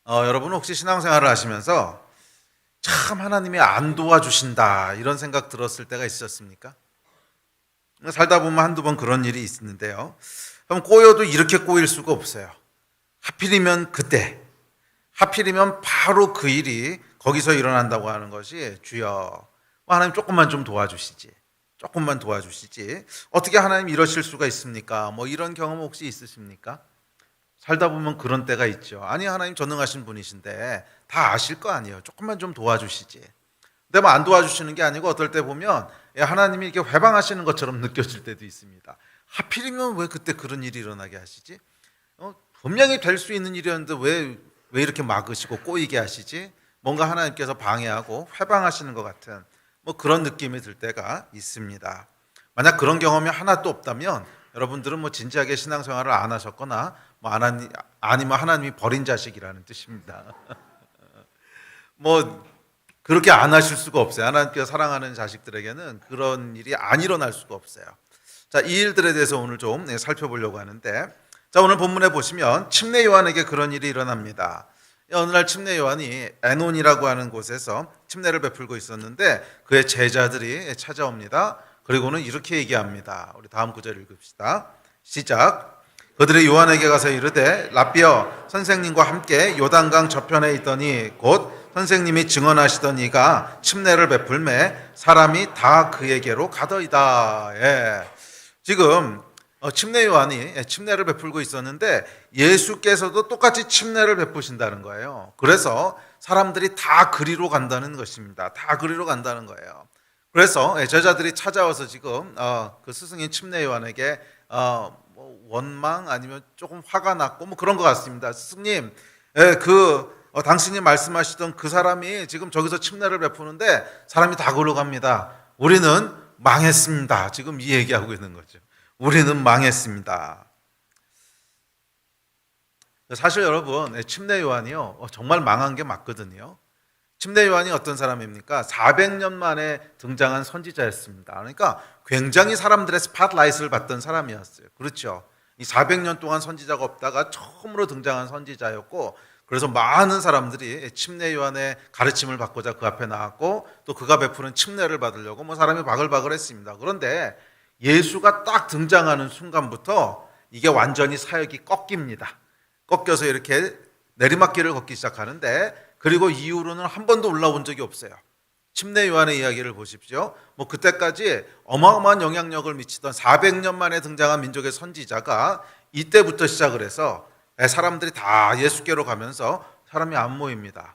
여러분 혹시 신앙생활을 하시면서 참 하나님이 안 도와주신다 이런 생각 들었을 때가 있었습니까? 살다 보면 한두 번 그런 일이 있는데요. 그럼 꼬여도 이렇게 꼬일 수가 없어요. 하필이면 그때, 하필이면 바로 그 일이 거기서 일어난다고 하는 것이 주여 하나님 조금만 좀 도와주시지, 조금만 도와주시지, 어떻게 하나님 이러실 수가 있습니까? 뭐 이런 경험 혹시 있으십니까? 살다 보면 그런 때가 있죠. 아니 하나님 전능하신 분이신데 다 아실 거 아니에요. 조금만 좀 도와주시지. 근데 뭐 안 도와주시는 게 아니고 어떨 때 보면 하나님이 이렇게 회방하시는 것처럼 느껴질 때도 있습니다. 하필이면 왜 그때 그런 일이 일어나게 하시지? 분명히 될 수 있는 일이었는데 왜 이렇게 막으시고 꼬이게 하시지? 뭔가 하나님께서 방해하고 회방하시는 것 같은 뭐 그런 느낌이 들 때가 있습니다. 만약 그런 경험이 하나도 없다면 여러분들은 뭐 진지하게 신앙생활을 안 하셨거나 뭐 아니면 하나님이 버린 자식이라는 뜻입니다. 뭐 그렇게 안 하실 수가 없어요. 하나님께서 사랑하는 자식들에게는 그런 일이 안 일어날 수가 없어요. 자, 이 일들에 대해서 오늘 좀 살펴보려고 하는데, 자, 오늘 본문에 보시면 침례 요한에게 그런 일이 일어납니다. 어느 날 침례 요한이 에논이라고 하는 곳에서 침례를 베풀고 있었는데 그의 제자들이 찾아옵니다. 그리고는 이렇게 얘기합니다. 우리 다음 구절 읽읍시다. 시작. 그들이 요한에게 가서 이르되 라삐여 선생님과 함께 요단강 저편에 있더니 곧 선생님이 증언하시던 이가 침례를 베풀매 사람이 다 그에게로 가더이다. 예. 지금 침례 요한이 침례를 베풀고 있었는데 예수께서도 똑같이 침례를 베푸신다는 거예요. 그래서 사람들이 다 그리로 간다는 것입니다. 다 그리로 간다는 거예요. 그래서 제자들이 찾아와서 지금 그 스승인 침례 요한에게 뭐 원망 아니면 조금 화가 났고 뭐 그런 것 같습니다. 스승님, 당신이 말씀하시던 그 사람이 지금 저기서 침례를 베푸는데 사람이 다 그리로 갑니다. 우리는 망했습니다. 지금 이 얘기하고 있는 거죠. 우리는 망했습니다. 사실 여러분, 침례 요한이요 정말 망한 게 맞거든요. 침례 요한이 어떤 사람입니까? 400년 만에 등장한 선지자였습니다. 그러니까 굉장히 사람들의 스팟라이트를 받던 사람이었어요. 그렇죠? 이 400년 동안 선지자가 없다가 처음으로 등장한 선지자였고, 그래서 많은 사람들이 침례 요한의 가르침을 받고자 그 앞에 나왔고, 또 그가 베푸는 침례를 받으려고 뭐 사람이 바글바글했습니다. 그런데 예수가 딱 등장하는 순간부터 이게 완전히 사역이 꺾입니다. 꺾여서 이렇게 내리막길을 걷기 시작하는데, 그리고 이후로는 한 번도 올라온 적이 없어요. 침례 요한의 이야기를 보십시오. 뭐 그때까지 어마어마한 영향력을 미치던 400년 만에 등장한 민족의 선지자가 이때부터 시작을 해서 사람들이 다 예수께로 가면서 사람이 안 모입니다.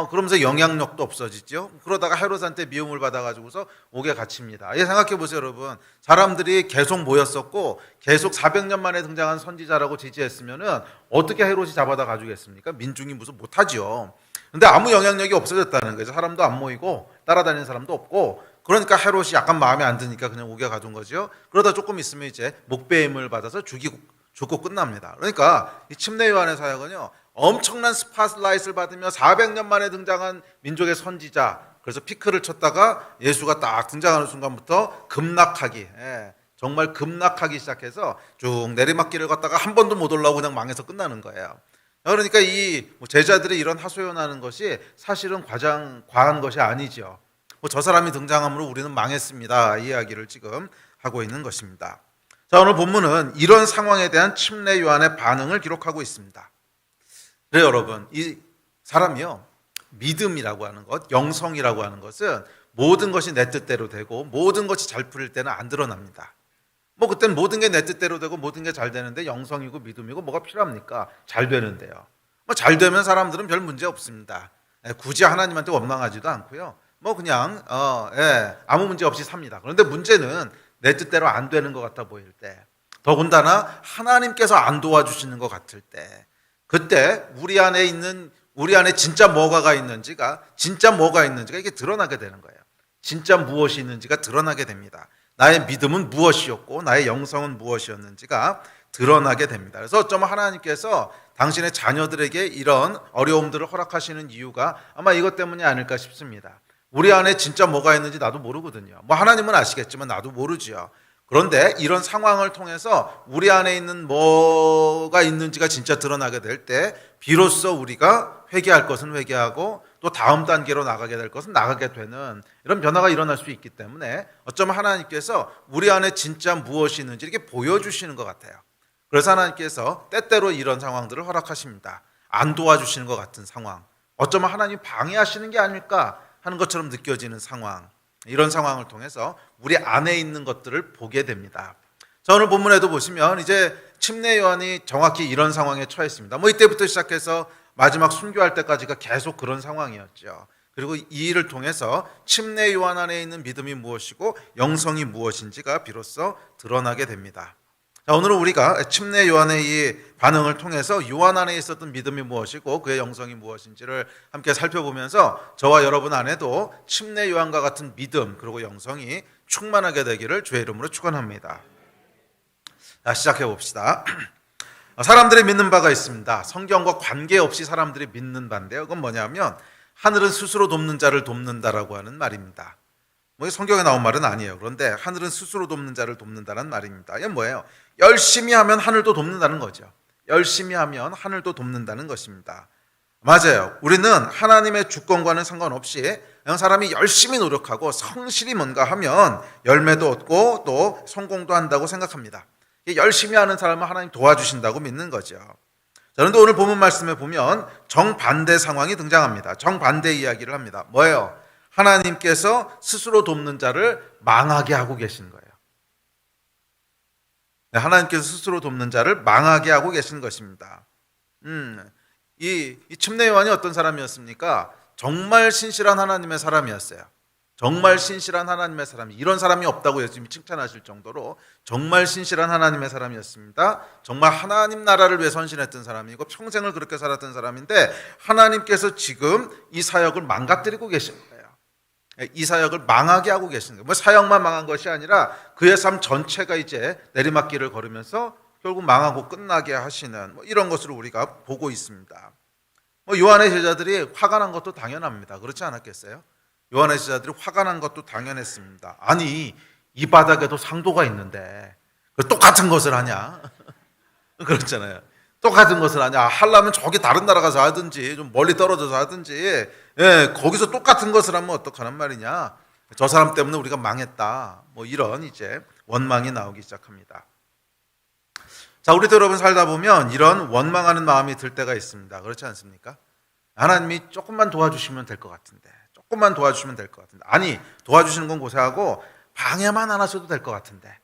그러면서 영향력도 없어지죠. 그러다가 헤롯한테 미움을 받아가지고서 옥에 갇힙니다. 생각해 보세요, 여러분. 사람들이 계속 모였었고 계속 400년 만에 등장한 선지자라고 지지했으면은 어떻게 헤롯이 잡아다 가지겠습니까? 민중이 무슨 못하죠. 근데 아무 영향력이 없어졌다는 거죠. 사람도 안 모이고 따라다니는 사람도 없고, 그러니까 헤롯이 약간 마음에 안 드니까 그냥 옥에 가둔 거죠. 그러다 조금 있으면 이제 목배임을 받아서 죽고 끝납니다. 그러니까 이 침례 요한의 사역은요 엄청난 스팟라이트를 받으며 400년 만에 등장한 민족의 선지자, 그래서 피크를 쳤다가 예수가 딱 등장하는 순간부터 급락하기, 정말 급락하기 시작해서 쭉 내리막길을 걷다가 한 번도 못 올라오고 그냥 망해서 끝나는 거예요. 그러니까 이 제자들이 이런 하소연하는 것이 사실은 과한 것이 아니죠. 저 사람이 등장함으로 우리는 망했습니다, 이 이야기를 지금 하고 있는 것입니다. 자, 오늘 본문은 이런 상황에 대한 침례 요한의 반응을 기록하고 있습니다. 그래요, 여러분, 이 사람이요 믿음이라고 하는 것, 영성이라고 하는 것은 모든 것이 내 뜻대로 되고 모든 것이 잘 풀릴 때는 안 드러납니다. 뭐 그때는 모든 게 내 뜻대로 되고 모든 게 잘 되는데 영성이고 믿음이고 뭐가 필요합니까? 잘 되는데요. 뭐 잘 되면 사람들은 별 문제 없습니다. 굳이 하나님한테 원망하지도 않고요. 뭐 그냥 아무 문제 없이 삽니다. 그런데 문제는 내 뜻대로 안 되는 것 같아 보일 때, 더군다나 하나님께서 안 도와주시는 것 같을 때, 그때 우리 안에 진짜 뭐가 있는지가 이게 드러나게 되는 거예요. 진짜 무엇이 있는지가 드러나게 됩니다. 나의 믿음은 무엇이었고 나의 영성은 무엇이었는지가 드러나게 됩니다. 그래서 어쩌면 하나님께서 당신의 자녀들에게 이런 어려움들을 허락하시는 이유가 아마 이것 때문이 아닐까 싶습니다. 우리 안에 진짜 뭐가 있는지 나도 모르거든요. 뭐 하나님은 아시겠지만 나도 모르죠. 그런데 이런 상황을 통해서 우리 안에 있는 뭐가 있는지가 진짜 드러나게 될 때 비로소 우리가 회개할 것은 회개하고 또 다음 단계로 나가게 될 것은 나가게 되는 이런 변화가 일어날 수 있기 때문에 어쩌면 하나님께서 우리 안에 진짜 무엇이 있는지 이렇게 보여주시는 것 같아요. 그래서 하나님께서 때때로 이런 상황들을 허락하십니다. 안 도와주시는 것 같은 상황, 어쩌면 하나님이 방해하시는 게 아닐까 하는 것처럼 느껴지는 상황, 이런 상황을 통해서 우리 안에 있는 것들을 보게 됩니다. 자, 오늘 본문에도 보시면 이제 침례 요한이 정확히 이런 상황에 처했습니다. 이때부터 시작해서 마지막 순교할 때까지가 계속 그런 상황이었죠. 그리고 이 일을 통해서 침례 요한 안에 있는 믿음이 무엇이고 영성이 무엇인지가 비로소 드러나게 됩니다. 자, 오늘은 우리가 침례 요한의 이 반응을 통해서 요한 안에 있었던 믿음이 무엇이고 그의 영성이 무엇인지를 함께 살펴보면서 저와 여러분 안에도 침례 요한과 같은 믿음 그리고 영성이 충만하게 되기를 주의 이름으로 축원합니다. 자, 시작해 봅시다. 사람들이 믿는 바가 있습니다. 성경과 관계없이 사람들이 믿는 바인데요. 그건 뭐냐면 하늘은 스스로 돕는 자를 돕는다라고 하는 말입니다. 성경에 나온 말은 아니에요. 그런데 하늘은 스스로 돕는 자를 돕는다는 말입니다. 이게 뭐예요? 열심히 하면 하늘도 돕는다는 거죠. 열심히 하면 하늘도 돕는다는 것입니다. 맞아요. 우리는 하나님의 주권과는 상관없이 그냥 사람이 열심히 노력하고 성실히 뭔가 하면 열매도 얻고 또 성공도 한다고 생각합니다. 열심히 하는 사람은 하나님 도와주신다고 믿는 거죠. 그런데 오늘 본문 말씀에 보면 정반대 상황이 등장합니다. 정반대 이야기를 합니다. 뭐예요? 하나님께서 스스로 돕는 자를 망하게 하고 계신 거예요. 하나님께서 스스로 돕는 자를 망하게 하고 계신 것입니다. 이 침례 요한이 어떤 사람이었습니까? 정말 신실한 하나님의 사람이었어요. 정말 신실한 하나님의 사람, 이런 사람이 없다고 예수님이 칭찬하실 정도로 정말 신실한 하나님의 사람이었습니다. 정말 하나님 나라를 위해 헌신했던 사람이고 평생을 그렇게 살았던 사람인데 하나님께서 지금 이 사역을 망가뜨리고 계신 거예요. 이 사역을 망하게 하고 계신 거예요. 사역만 망한 것이 아니라 그의 삶 전체가 이제 내리막길을 걸으면서 결국 망하고 끝나게 하시는 이런 것으로 우리가 보고 있습니다. 요한의 제자들이 화가 난 것도 당연합니다. 그렇지 않았겠어요? 요한의 제자들이 화가 난 것도 당연했습니다. 아니, 이 바닥에도 상도가 있는데 똑같은 것을 하냐? 그렇잖아요. 똑같은 것을 하냐? 하려면 저기 다른 나라 가서 하든지 좀 멀리 떨어져서 하든지 거기서 똑같은 것을 하면 어떡하란 말이냐? 저 사람 때문에 우리가 망했다. 이런 이제 원망이 나오기 시작합니다. 자, 우리도 여러분 살다 보면 이런 원망하는 마음이 들 때가 있습니다. 그렇지 않습니까? 하나님이 조금만 도와주시면 될 것 같은데, 조금만 도와주시면 될 것 같은데, 아니 도와주시는 건 고사하고 방해만 안 하셔도 될 것 같은데,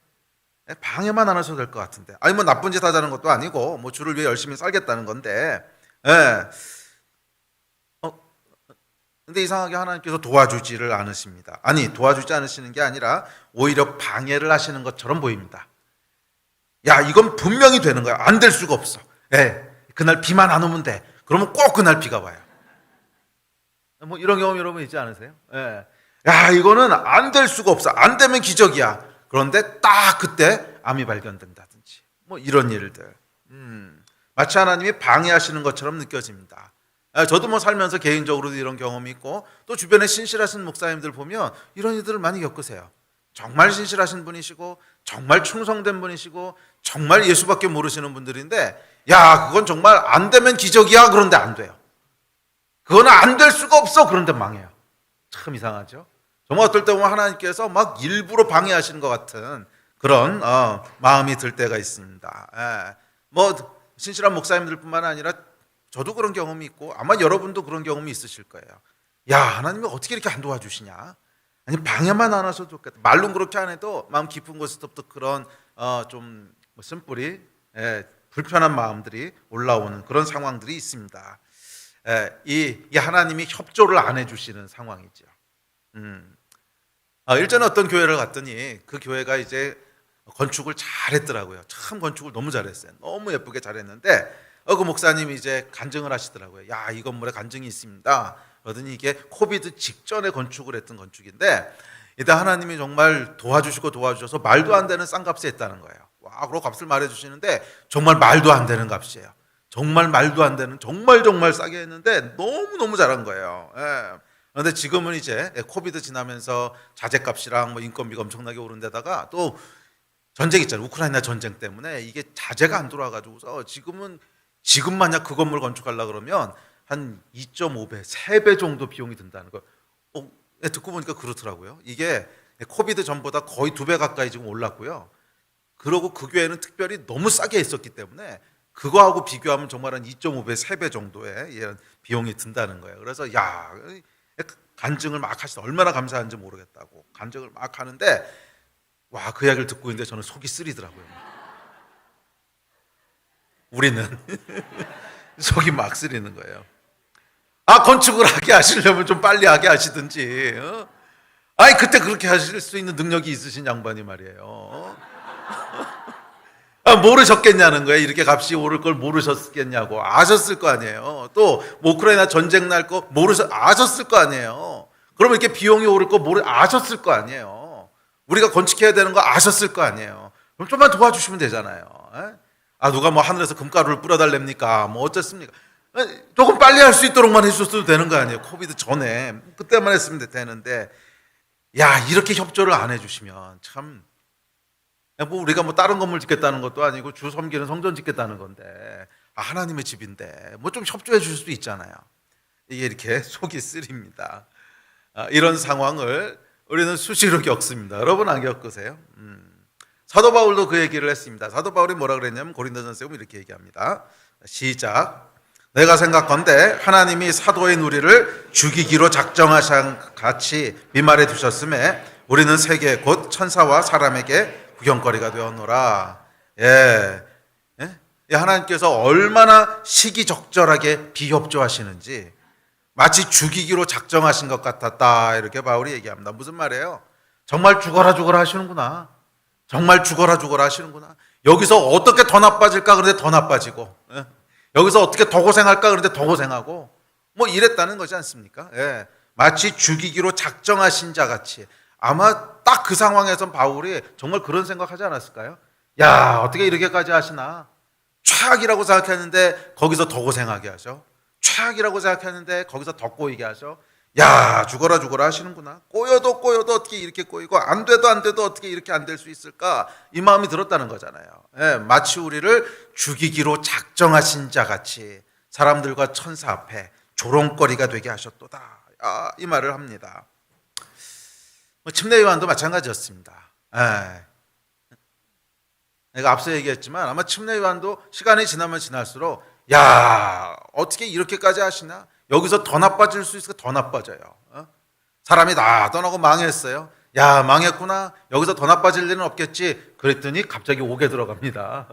방해만 안 하셔도 될 것 같은데, 아니 나쁜 짓 하자는 것도 아니고 주를 위해 열심히 살겠다는 건데, 근데 이상하게 하나님께서 도와주지를 않으십니다. 아니 도와주지 않으시는 게 아니라 오히려 방해를 하시는 것처럼 보입니다. 야, 이건 분명히 되는 거야. 안 될 수가 없어. 그날 비만 안 오면 돼. 그러면 꼭 그날 비가 와요. 이런 경험 여러분 있지 않으세요? 야, 이거는 안 될 수가 없어. 안 되면 기적이야. 그런데 딱 그때 암이 발견된다든지 이런 일들. 마치 하나님이 방해하시는 것처럼 느껴집니다. 저도 살면서 개인적으로도 이런 경험이 있고 또 주변에 신실하신 목사님들 보면 이런 일들을 많이 겪으세요. 정말 신실하신 분이시고 정말 충성된 분이시고 정말 예수밖에 모르시는 분들인데, 야, 그건 정말 안 되면 기적이야. 그런데 안 돼요. 그건 안 될 수가 없어. 그런데 망해요. 참 이상하죠. 정말 어떨 때 보면 하나님께서 막 일부러 방해하시는 것 같은 그런 마음이 들 때가 있습니다. 신실한 목사님들뿐만 아니라 저도 그런 경험이 있고 아마 여러분도 그런 경험이 있으실 거예요. 야, 하나님이 어떻게 이렇게 안 도와주시냐? 아니 방해만 안 하셔도 좋겠다. 말로는 그렇게 안 해도 마음 깊은 곳에서부터 그런 좀 쓴뿌리 불편한 마음들이 올라오는 그런 상황들이 있습니다. 이 하나님이 협조를 안 해주시는 상황이죠. 일전에 어떤 교회를 갔더니 그 교회가 이제 건축을 잘했더라고요. 참 건축을 너무 잘했어요. 너무 예쁘게 잘했는데 그 목사님이 이제 간증을 하시더라고요. 야, 이 건물에 간증이 있습니다. 그러더니 이게 코비드 직전에 건축을 했던 건축인데 일단 하나님이 정말 도와주셔서 말도 안 되는 싼 값에 했다는 거예요. 와, 그리고 값을 말해주시는데 정말 말도 안 되는 값이에요. 정말 말도 안 되는 정말 싸게 했는데 너무너무 잘한 거예요. 그런데 지금은 이제 코비드 지나면서 자재값이랑 인건비가 엄청나게 오른 데다가 또 전쟁 있잖아요. 우크라이나 전쟁 때문에 이게 자재가 안 들어와가지고서 지금 만약 그 건물 건축하려고 그러면 한 2.5배, 3배 정도 비용이 든다는 거. 듣고 보니까 그렇더라고요. 이게 코비드 전보다 거의 2배 가까이 지금 올랐고요. 그러고 그 교회는 특별히 너무 싸게 했었기 때문에 그거하고 비교하면 정말 한 2.5배, 3배 정도의 이런 비용이 든다는 거예요. 그래서 간증을 막 하시다 얼마나 감사한지 모르겠다고 간증을 막 하는데 와, 그 이야기를 듣고 있는데 저는 속이 쓰리더라고요. 우리는 속이 막 쓰리는 거예요. 건축을 하게 하시려면 좀 빨리 하게 하시든지. 아니 그때 그렇게 하실 수 있는 능력이 있으신 양반이 말이에요. 모르셨겠냐는 거예요. 이렇게 값이 오를 걸 모르셨겠냐고. 아셨을 거 아니에요. 또 우크라이나 전쟁 날 거 아셨을 거 아니에요. 그러면 이렇게 비용이 오를 거 아셨을 거 아니에요. 우리가 건축해야 되는 거 아셨을 거 아니에요. 그럼 좀만 도와주시면 되잖아요. 누가 뭐 하늘에서 금가루를 뿌려달랍니까? 뭐 어쨌습니까? 조금 빨리 할 수 있도록만 해줬어도 되는 거 아니에요. 코비드 전에 그때만 했으면 되는데 이렇게 협조를 안 해주시면 참 우리가 다른 건물 짓겠다는 것도 아니고 주 섬기는 성전 짓겠다는 건데 하나님의 집인데 좀 협조해 주실 수도 있잖아요. 이게 이렇게 속이 쓰립니다. 이런 상황을 우리는 수시로 겪습니다. 여러분 안 겪으세요? 사도 바울도 그 얘기를 했습니다. 사도 바울이 뭐라 그랬냐면 고린도전서에 이렇게 얘기합니다. 시작. 내가 생각건대 하나님이 사도의 누리를 죽이기로 작정하신 같이 미말해 두셨음에 우리는 세계 곧 천사와 사람에게 구경거리가 되었노라. 하나님께서 얼마나 시기적절하게 비협조하시는지 마치 죽이기로 작정하신 것 같았다. 이렇게 바울이 얘기합니다. 무슨 말이에요? 정말 죽어라 하시는구나. 정말 죽어라 하시는구나. 여기서 어떻게 더 나빠질까 그런데 더 나빠지고, 여기서 어떻게 더 고생할까 그런데 더 고생하고 이랬다는 거지 않습니까? 마치 죽이기로 작정하신 자 같이. 아마 딱 그 상황에선 바울이 정말 그런 생각하지 않았을까요? 어떻게 이렇게까지 하시나? 최악이라고 생각했는데 거기서 더 고생하게 하셔. 최악이라고 생각했는데 거기서 더 꼬이게 하셔. 죽어라 하시는구나. 꼬여도 어떻게 이렇게 꼬이고 안 돼도 어떻게 이렇게 안 될 수 있을까? 이 마음이 들었다는 거잖아요. 마치 우리를 죽이기로 작정하신 자 같이 사람들과 천사 앞에 조롱거리가 되게 하셨도다. 이 말을 합니다. 침례 요한도 마찬가지였습니다. 내가 앞서 얘기했지만 아마 침례 요한도 시간이 지나면 지날수록 어떻게 이렇게까지 하시나? 여기서 더 나빠질 수 있을까? 더 나빠져요. 사람이 다 떠나고 망했어요. 망했구나. 여기서 더 나빠질 일은 없겠지. 그랬더니 갑자기 옥에 들어갑니다.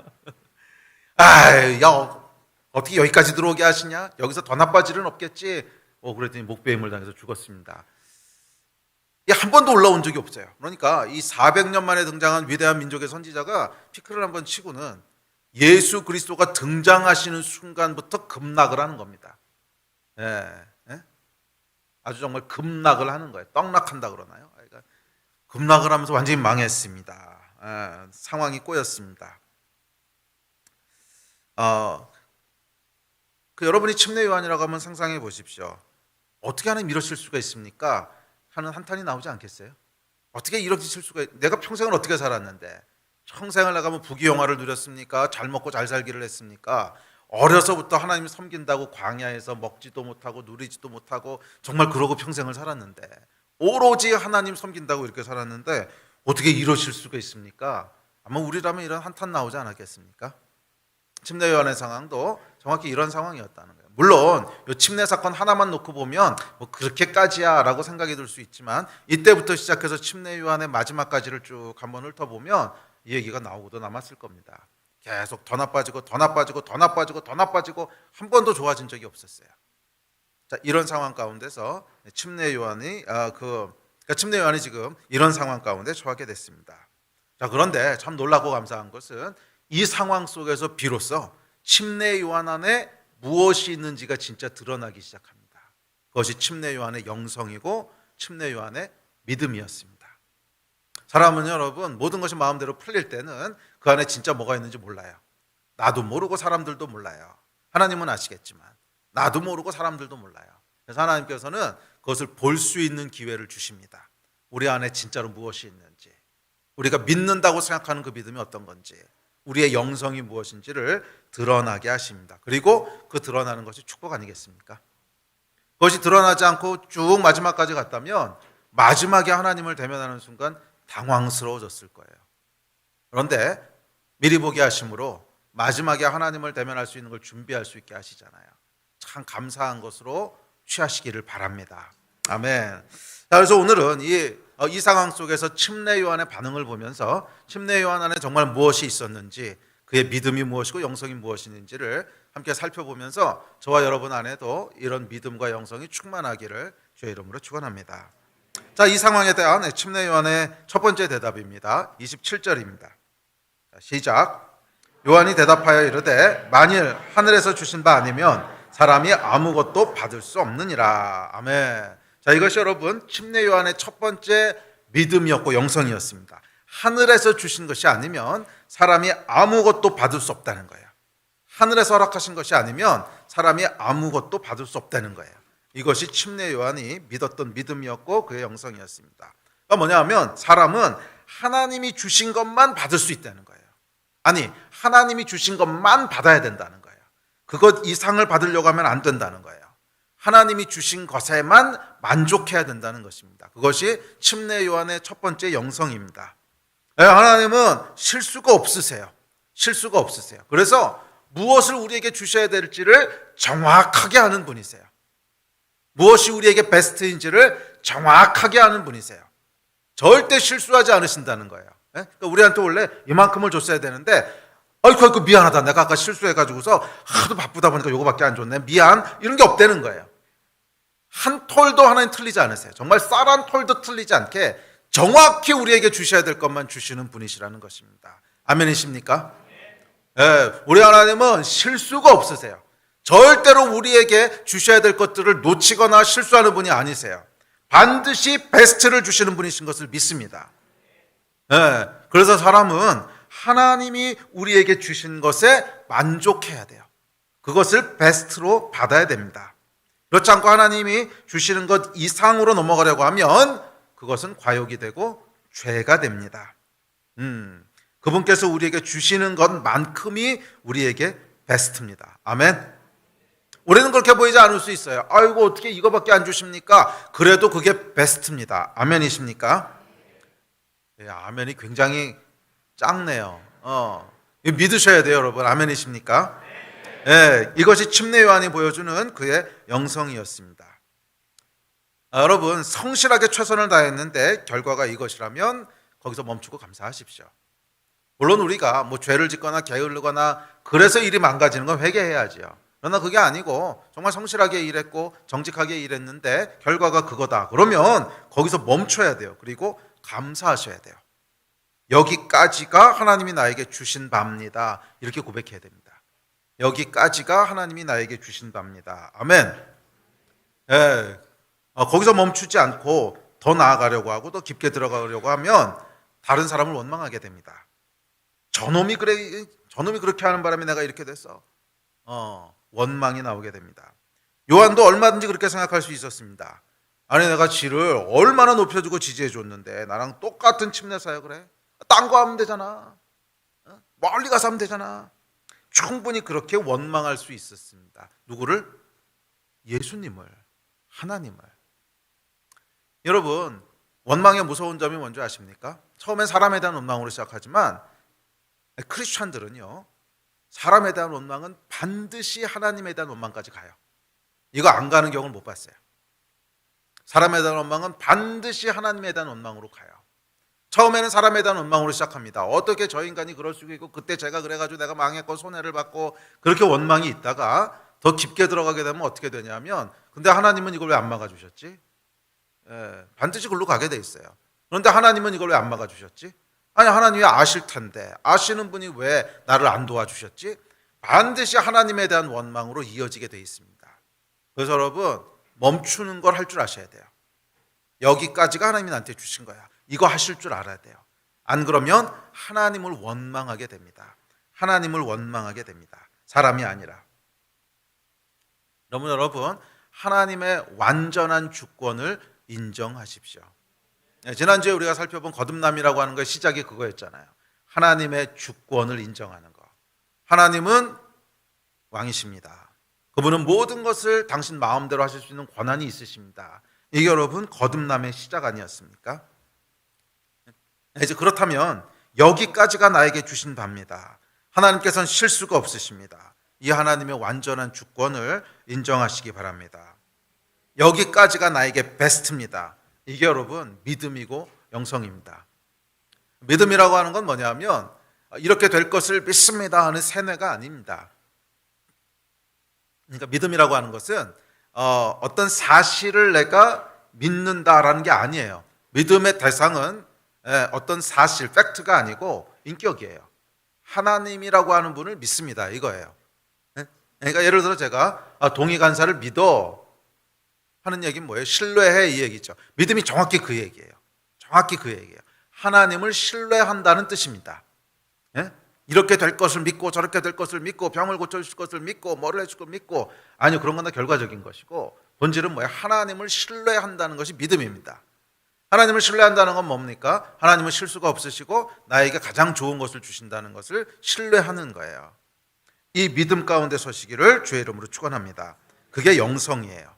어떻게 여기까지 들어오게 하시냐? 여기서 더 나빠질 일은 없겠지. 그랬더니 목배임을 당해서 죽었습니다. 한 번도 올라온 적이 없어요. 그러니까 이 400년 만에 등장한 위대한 민족의 선지자가 피크를 한번 치고는 예수 그리스도가 등장하시는 순간부터 급락을 하는 겁니다. 아주 정말 급락을 하는 거예요. 떡락한다 그러나요? 그러니까 급락을 하면서 완전히 망했습니다. 상황이 꼬였습니다. 여러분이 침례 요한이라고 하면 상상해 보십시오. 어떻게 하나님 이러실 수가 있습니까? 하는 한탄이 나오지 않겠어요? 어떻게 이렇게 칠 수가 내가 평생을 어떻게 살았는데 평생을 내가 부귀영화를 누렸습니까? 잘 먹고 잘 살기를 했습니까? 어려서부터 하나님 섬긴다고 광야에서 먹지도 못하고 누리지도 못하고 정말 그러고 평생을 살았는데 오로지 하나님 섬긴다고 이렇게 살았는데 어떻게 이러실 수가 있습니까? 아마 우리라면 이런 한탄 나오지 않았겠습니까? 침례 요한의 상황도 정확히 이런 상황이었다는 거예요. 물론 이 침례 사건 하나만 놓고 보면 그렇게까지야 라고 생각이 들 수 있지만 이때부터 시작해서 침례 요한의 마지막까지를 쭉 한번 훑어보면 이 얘기가 나오고도 남았을 겁니다. 계속 더 나빠지고 한 번도 좋아진 적이 없었어요. 자, 이런 상황 가운데서 침례 요한이 침례 요한이 지금 이런 상황 가운데 처하게 됐습니다. 자, 그런데 참 놀랍고 감사한 것은 이 상황 속에서 비로소 침례 요한 안에 무엇이 있는지가 진짜 드러나기 시작합니다. 그것이 침례 요한의 영성이고 침례 요한의 믿음이었습니다. 사람은 여러분 모든 것이 마음대로 풀릴 때는 그 안에 진짜 뭐가 있는지 몰라요. 나도 모르고 사람들도 몰라요. 하나님은 아시겠지만 나도 모르고 사람들도 몰라요. 그래서 하나님께서는 그것을 볼 수 있는 기회를 주십니다. 우리 안에 진짜로 무엇이 있는지. 우리가 믿는다고 생각하는 그 믿음이 어떤 건지, 우리의 영성이 무엇인지를 드러나게 하십니다. 그리고 그 드러나는 것이 축복 아니겠습니까? 그것이 드러나지 않고 쭉 마지막까지 갔다면 마지막에 하나님을 대면하는 순간 당황스러워졌을 거예요. 그런데 미리 보게 하심으로 마지막에 하나님을 대면할 수 있는 걸 준비할 수 있게 하시잖아요. 참 감사한 것으로 취하시기를 바랍니다. 아멘. 자, 그래서 오늘은 이 상황 속에서 침례 요한의 반응을 보면서 침례 요한 안에 정말 무엇이 있었는지, 그의 믿음이 무엇이고 영성이 무엇인지를 함께 살펴보면서 저와 여러분 안에도 이런 믿음과 영성이 충만하기를 주의 이름으로 축원합니다. 자, 이 상황에 대한 침례 요한의 첫 번째 대답입니다. 27절입니다. 시작. 요한이 대답하여 이르되 만일 하늘에서 주신 바 아니면 사람이 아무것도 받을 수 없느니라. 아멘. 자, 이것이 여러분 침례 요한의 첫 번째 믿음이었고 영성이었습니다. 하늘에서 주신 것이 아니면 사람이 아무것도 받을 수 없다는 거예요. 하늘에서 허락하신 것이 아니면 사람이 아무것도 받을 수 없다는 거예요. 이것이 침례 요한이 믿었던 믿음이었고 그의 영성이었습니다. 그러니까 뭐냐 하면 사람은 하나님이 주신 것만 받을 수 있다는 거예요. 아니, 하나님이 주신 것만 받아야 된다는 거예요. 그것 이상을 받으려고 하면 안 된다는 거예요. 하나님이 주신 것에만 만족해야 된다는 것입니다. 그것이 침례 요한의 첫 번째 영성입니다. 하나님은 실수가 없으세요. 실수가 없으세요. 그래서 무엇을 우리에게 주셔야 될지를 정확하게 아는 분이세요. 무엇이 우리에게 베스트인지를 정확하게 아는 분이세요. 절대 실수하지 않으신다는 거예요. 그러니까 우리한테 원래 이만큼을 줬어야 되는데 아이고 미안하다, 내가 아까 실수해가지고서 하도 바쁘다 보니까 요거밖에 안 줬네, 미안, 이런 게 없다는 거예요. 한 톨도 하나님 틀리지 않으세요. 정말 쌀 한 톨도 틀리지 않게 정확히 우리에게 주셔야 될 것만 주시는 분이시라는 것입니다. 아멘이십니까? 우리 하나님은 실수가 없으세요. 절대로 우리에게 주셔야 될 것들을 놓치거나 실수하는 분이 아니세요. 반드시 베스트를 주시는 분이신 것을 믿습니다. 그래서 사람은 하나님이 우리에게 주신 것에 만족해야 돼요. 그것을 베스트로 받아야 됩니다. 그렇지 않고 하나님이 주시는 것 이상으로 넘어가려고 하면 그것은 과욕이 되고 죄가 됩니다. 그분께서 우리에게 주시는 것만큼이 우리에게 베스트입니다. 아멘. 우리는 그렇게 보이지 않을 수 있어요. 아이고 어떻게 이거밖에 안 주십니까? 그래도 그게 베스트입니다. 아멘이십니까? 아멘이 굉장히 작네요. 믿으셔야 돼요, 여러분. 아멘이십니까? 이것이 침례 요한이 보여주는 그의 영성이었습니다. 여러분, 성실하게 최선을 다했는데 결과가 이것이라면 거기서 멈추고 감사하십시오. 물론 우리가 죄를 짓거나 게으르거나 그래서 일이 망가지는 건 회개해야지요. 그러나 그게 아니고 정말 성실하게 일했고 정직하게 일했는데 결과가 그거다. 그러면 거기서 멈춰야 돼요. 그리고 감사하셔야 돼요. 여기까지가 하나님이 나에게 주신 바입니다. 이렇게 고백해야 됩니다. 여기까지가 하나님이 나에게 주신 바입니다. 아멘. 거기서 멈추지 않고 더 나아가려고 하고 더 깊게 들어가려고 하면 다른 사람을 원망하게 됩니다. 저놈이 그렇게 하는 바람에 내가 이렇게 됐어. 원망이 나오게 됩니다. 요한도 얼마든지 그렇게 생각할 수 있었습니다. 아니, 내가 지를 얼마나 높여주고 지지해 줬는데 나랑 똑같은 침례 사역을 해? 딴 거 하면 되잖아. 멀리 가서 하면 되잖아. 충분히 그렇게 원망할 수 있었습니다. 누구를? 예수님을, 하나님을. 여러분, 원망의 무서운 점이 뭔지 아십니까? 처음엔 사람에 대한 원망으로 시작하지만 크리스찬들은요, 사람에 대한 원망은 반드시 하나님에 대한 원망까지 가요. 이거 안 가는 경우는 못 봤어요. 사람에 대한 원망은 반드시 하나님에 대한 원망으로 가요. 처음에는 사람에 대한 원망으로 시작합니다. 어떻게 저 인간이 그럴 수 있고, 그때 제가 그래가지고 내가 망했고 손해를 받고, 그렇게 원망이 있다가 더 깊게 들어가게 되면 어떻게 되냐면, 근데 하나님은 이걸 왜 안 막아주셨지? 반드시 그걸로 가게 돼 있어요. 그런데 하나님은 이걸 왜 안 막아주셨지? 아니, 하나님이 아실 텐데, 아시는 분이 왜 나를 안 도와주셨지? 반드시 하나님에 대한 원망으로 이어지게 돼 있습니다. 그래서 여러분, 멈추는 걸 할 줄 아셔야 돼요. 여기까지가 하나님이 나한테 주신 거야. 이거 하실 줄 알아야 돼요. 안 그러면 하나님을 원망하게 됩니다. 하나님을 원망하게 됩니다. 사람이 아니라. 여러분, 하나님의 완전한 주권을 인정하십시오. 지난주에 우리가 살펴본 거듭남이라고 하는 것의 시작이 그거였잖아요. 하나님의 주권을 인정하는 것. 하나님은 왕이십니다. 그분은 모든 것을 당신 마음대로 하실 수 있는 권한이 있으십니다. 이게 여러분 거듭남의 시작 아니었습니까? 이제 그렇다면 여기까지가 나에게 주신 바입니다. 하나님께서는 실수가 없으십니다. 이 하나님의 완전한 주권을 인정하시기 바랍니다. 여기까지가 나에게 베스트입니다. 이게 여러분 믿음이고 영성입니다. 믿음이라고 하는 건 뭐냐면 이렇게 될 것을 믿습니다 하는 세뇌가 아닙니다. 그러니까 믿음이라고 하는 것은 어떤 사실을 내가 믿는다라는 게 아니에요. 믿음의 대상은 어떤 사실, 팩트가 아니고 인격이에요. 하나님이라고 하는 분을 믿습니다. 이거예요. 그러니까 예를 들어 제가 동의간사를 믿어 하는 얘기는 뭐예요? 신뢰해 이 얘기죠. 믿음이 정확히 그 얘기예요. 정확히 그 얘기예요. 하나님을 신뢰한다는 뜻입니다. 이렇게 될 것을 믿고 저렇게 될 것을 믿고 병을 고쳐주실 것을 믿고 뭐를 해줄 것을 믿고 아니요 그런 건 다 결과적인 것이고 본질은 뭐예요? 하나님을 신뢰한다는 것이 믿음입니다. 하나님을 신뢰한다는 건 뭡니까? 하나님은 실수가 없으시고 나에게 가장 좋은 것을 주신다는 것을 신뢰하는 거예요. 이 믿음 가운데 서시기를 주의 이름으로 축원합니다. 그게 영성이에요.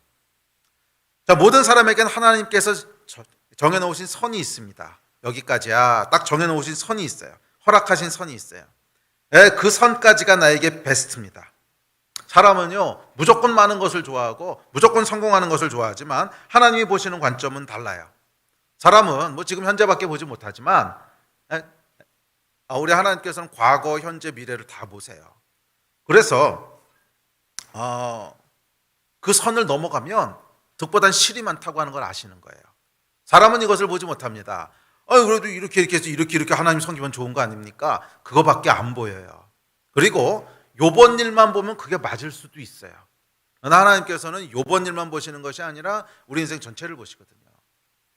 자, 모든 사람에게는 하나님께서 정해놓으신 선이 있습니다. 여기까지야. 딱 정해놓으신 선이 있어요. 허락하신 선이 있어요. 그 선까지가 나에게 베스트입니다. 사람은요 무조건 많은 것을 좋아하고 무조건 성공하는 것을 좋아하지만 하나님이 보시는 관점은 달라요. 사람은 뭐 지금 현재밖에 보지 못하지만 우리 하나님께서는 과거, 현재, 미래를 다 보세요. 그래서 그 선을 넘어가면 득보단 실이 많다고 하는 걸 아시는 거예요. 사람은 이것을 보지 못합니다. 그래도 이렇게 하나님 섬기면 좋은 거 아닙니까? 그거밖에 안 보여요. 그리고 요번 일만 보면 그게 맞을 수도 있어요. 하나님께서는 요번 일만 보시는 것이 아니라 우리 인생 전체를 보시거든요.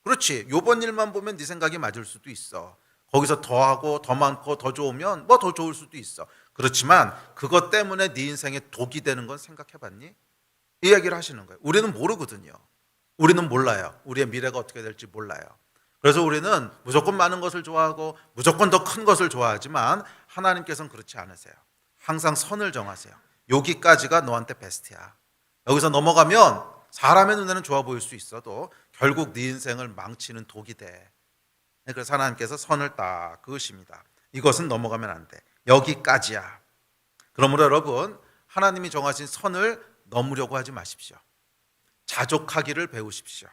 그렇지. 요번 일만 보면 네 생각이 맞을 수도 있어. 거기서 더 하고 더 많고 더 좋으면 뭐 더 좋을 수도 있어. 그렇지만 그것 때문에 네 인생에 독이 되는 건 생각해봤니? 이 얘기를 하시는 거예요. 우리는 모르거든요. 우리는 몰라요. 우리의 미래가 어떻게 될지 몰라요. 그래서 우리는 무조건 많은 것을 좋아하고 무조건 더 큰 것을 좋아하지만 하나님께서는 그렇지 않으세요. 항상 선을 정하세요. 여기까지가 너한테 베스트야. 여기서 넘어가면 사람의 눈에는 좋아 보일 수 있어도 결국 네 인생을 망치는 독이 돼. 그래서 하나님께서 선을 딱 그으십니다. 이것은 넘어가면 안 돼. 여기까지야. 그러므로 여러분 하나님이 정하신 선을 넘으려고 하지 마십시오. 자족하기를 배우십시오.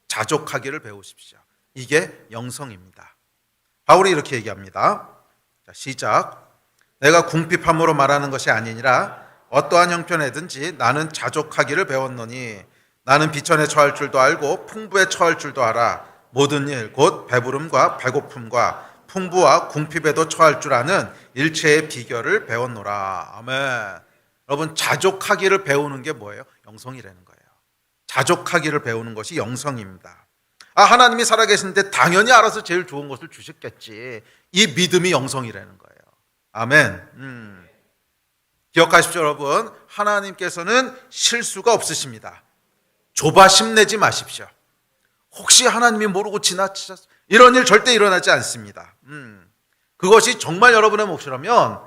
자족하기를 배우십시오. 이게 영성입니다. 바울이 이렇게 얘기합니다. 자, 시작. 내가 궁핍함으로 말하는 것이 아니니라 어떠한 형편에든지 나는 자족하기를 배웠노니 나는 비천에 처할 줄도 알고 풍부에 처할 줄도 알아. 모든 일 곧 배부름과 배고픔과 풍부와 궁핍에도 처할 줄 아는 일체의 비결을 배웠노라. 아멘. 여러분 자족하기를 배우는 게 뭐예요? 영성이라는 거예요. 자족하기를 배우는 것이 영성입니다. 하나님이 살아계신데 당연히 알아서 제일 좋은 것을 주셨겠지. 이 믿음이 영성이라는 거예요. 아멘. 기억하십시오 여러분. 하나님께서는 실수가 없으십니다. 조바심 내지 마십시오. 혹시 하나님이 모르고 지나치셨어? 이런 일 절대 일어나지 않습니다. 그것이 정말 여러분의 몫이라면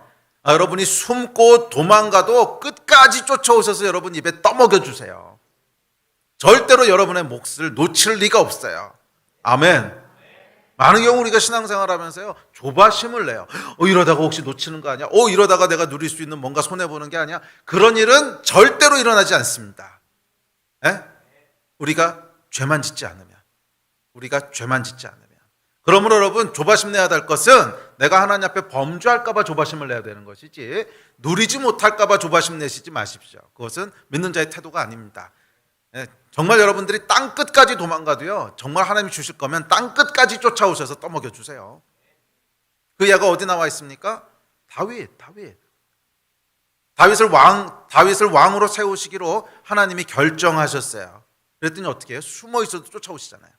여러분이 숨고 도망가도 끝까지 쫓아오셔서 여러분 입에 떠먹여 주세요. 절대로 여러분의 몫을 놓칠 리가 없어요. 아멘. 많은 경우 우리가 신앙생활 하면서요 조바심을 내요. 이러다가 혹시 놓치는 거 아니야? 이러다가 내가 누릴 수 있는 뭔가 손해보는 게 아니야? 그런 일은 절대로 일어나지 않습니다. 우리가 죄만 짓지 않으면 그러므로 여러분 조바심 내야 될 것은 내가 하나님 앞에 범죄할까 봐 조바심을 내야 되는 것이지 누리지 못할까 봐 조바심 내시지 마십시오. 그것은 믿는 자의 태도가 아닙니다. 정말 여러분들이 땅끝까지 도망가도요 정말 하나님이 주실 거면 땅끝까지 쫓아오셔서 떠먹여 주세요. 그 예가 어디 나와 있습니까? 다윗을 왕으로 세우시기로 하나님이 결정하셨어요. 그랬더니 어떻게 해요? 숨어 있어도 쫓아오시잖아요.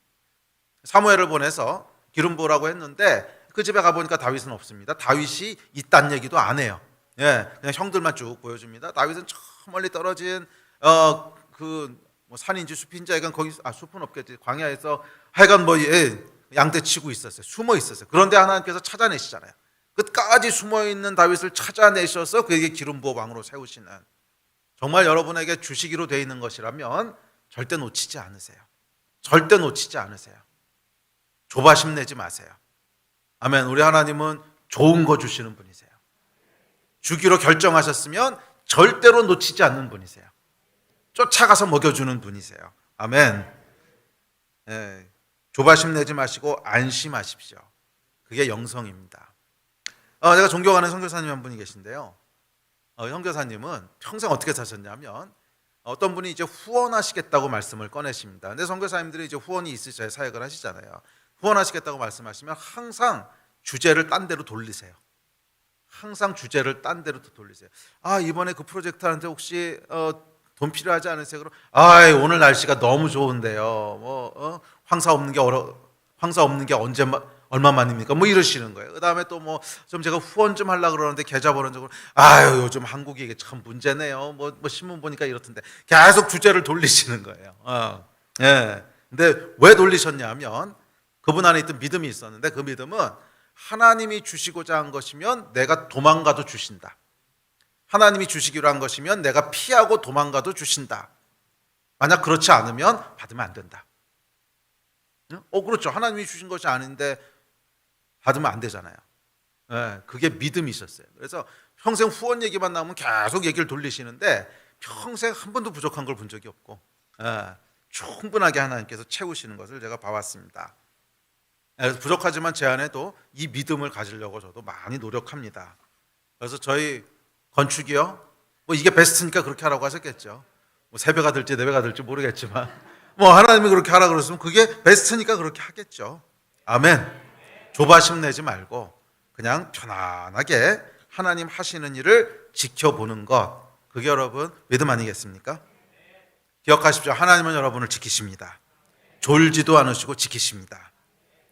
사무엘을 보내서 기름 부으라고 했는데 그 집에 가보니까 다윗은 없습니다. 다윗이 있다는 얘기도 안 해요. 그냥 형들만 쭉 보여줍니다. 다윗은 저 멀리 떨어진 그 뭐 산인지 숲인지 하여간 거기 숲은 없겠지. 광야에서 하여간 뭐 양떼 치고 있었어요. 숨어 있었어요. 그런데 하나님께서 찾아내시잖아요. 끝까지 숨어 있는 다윗을 찾아내셔서 그에게 기름 부어 왕으로 세우시는, 정말 여러분에게 주시기로 되어 있는 것이라면 절대 놓치지 않으세요. 절대 놓치지 않으세요. 조바심 내지 마세요. 아멘. 우리 하나님은 좋은 거 주시는 분이세요. 주기로 결정하셨으면 절대로 놓치지 않는 분이세요. 쫓아가서 먹여주는 분이세요. 아멘. 예, 조바심 내지 마시고 안심하십시오. 그게 영성입니다. 제가 존경하는 선교사님 한 분이 계신데요. 선교사님은 평생 어떻게 사셨냐면, 어떤 분이 이제 후원하시겠다고 말씀을 꺼내십니다. 근데 선교사님들이 이제 후원이 있으셔야 사역을 하시잖아요. 후원하시겠다고 말씀하시면 항상 주제를 딴 데로 돌리세요. 항상 주제를 딴 데로 돌리세요. 이번에 그 프로젝트 하는데 혹시 돈 필요하지 않으세요? 그럼 오늘 날씨가 너무 좋은데요. 황사 없는 게 언제 얼마만입니까? 뭐 이러시는 거예요. 그다음에 또 뭐 좀 제가 후원 좀 하려고 그러는데 계좌번호적으로 요즘 한국이 이게 참 문제네요. 뭐 신문 보니까 이렇던데, 계속 주제를 돌리시는 거예요. 예. 근데 왜 돌리셨냐면 그분 안에 있던 믿음이 있었는데, 그 믿음은 하나님이 주시고자 한 것이면 내가 도망가도 주신다. 하나님이 주시기로 한 것이면 내가 피하고 도망가도 주신다. 만약 그렇지 않으면 받으면 안 된다. 그렇죠. 하나님이 주신 것이 아닌데 받으면 안 되잖아요. 그게 믿음이 있었어요. 그래서 평생 후원 얘기만 나오면 계속 얘기를 돌리시는데 평생 한 번도 부족한 걸 본 적이 없고, 충분하게 하나님께서 채우시는 것을 제가 봐왔습니다. 그래서 부족하지만 제 안에도 이 믿음을 가지려고 저도 많이 노력합니다. 그래서 저희 건축이요, 뭐 이게 베스트니까 그렇게 하라고 하셨겠죠. 뭐 3배가 될지 4배가 될지 모르겠지만 뭐 하나님이 그렇게 하라 그랬으면 그게 베스트니까 그렇게 하겠죠. 아멘. 조바심 내지 말고 그냥 편안하게 하나님 하시는 일을 지켜보는 것, 그게 여러분 믿음 아니겠습니까? 기억하십시오. 하나님은 여러분을 지키십니다. 졸지도 않으시고 지키십니다.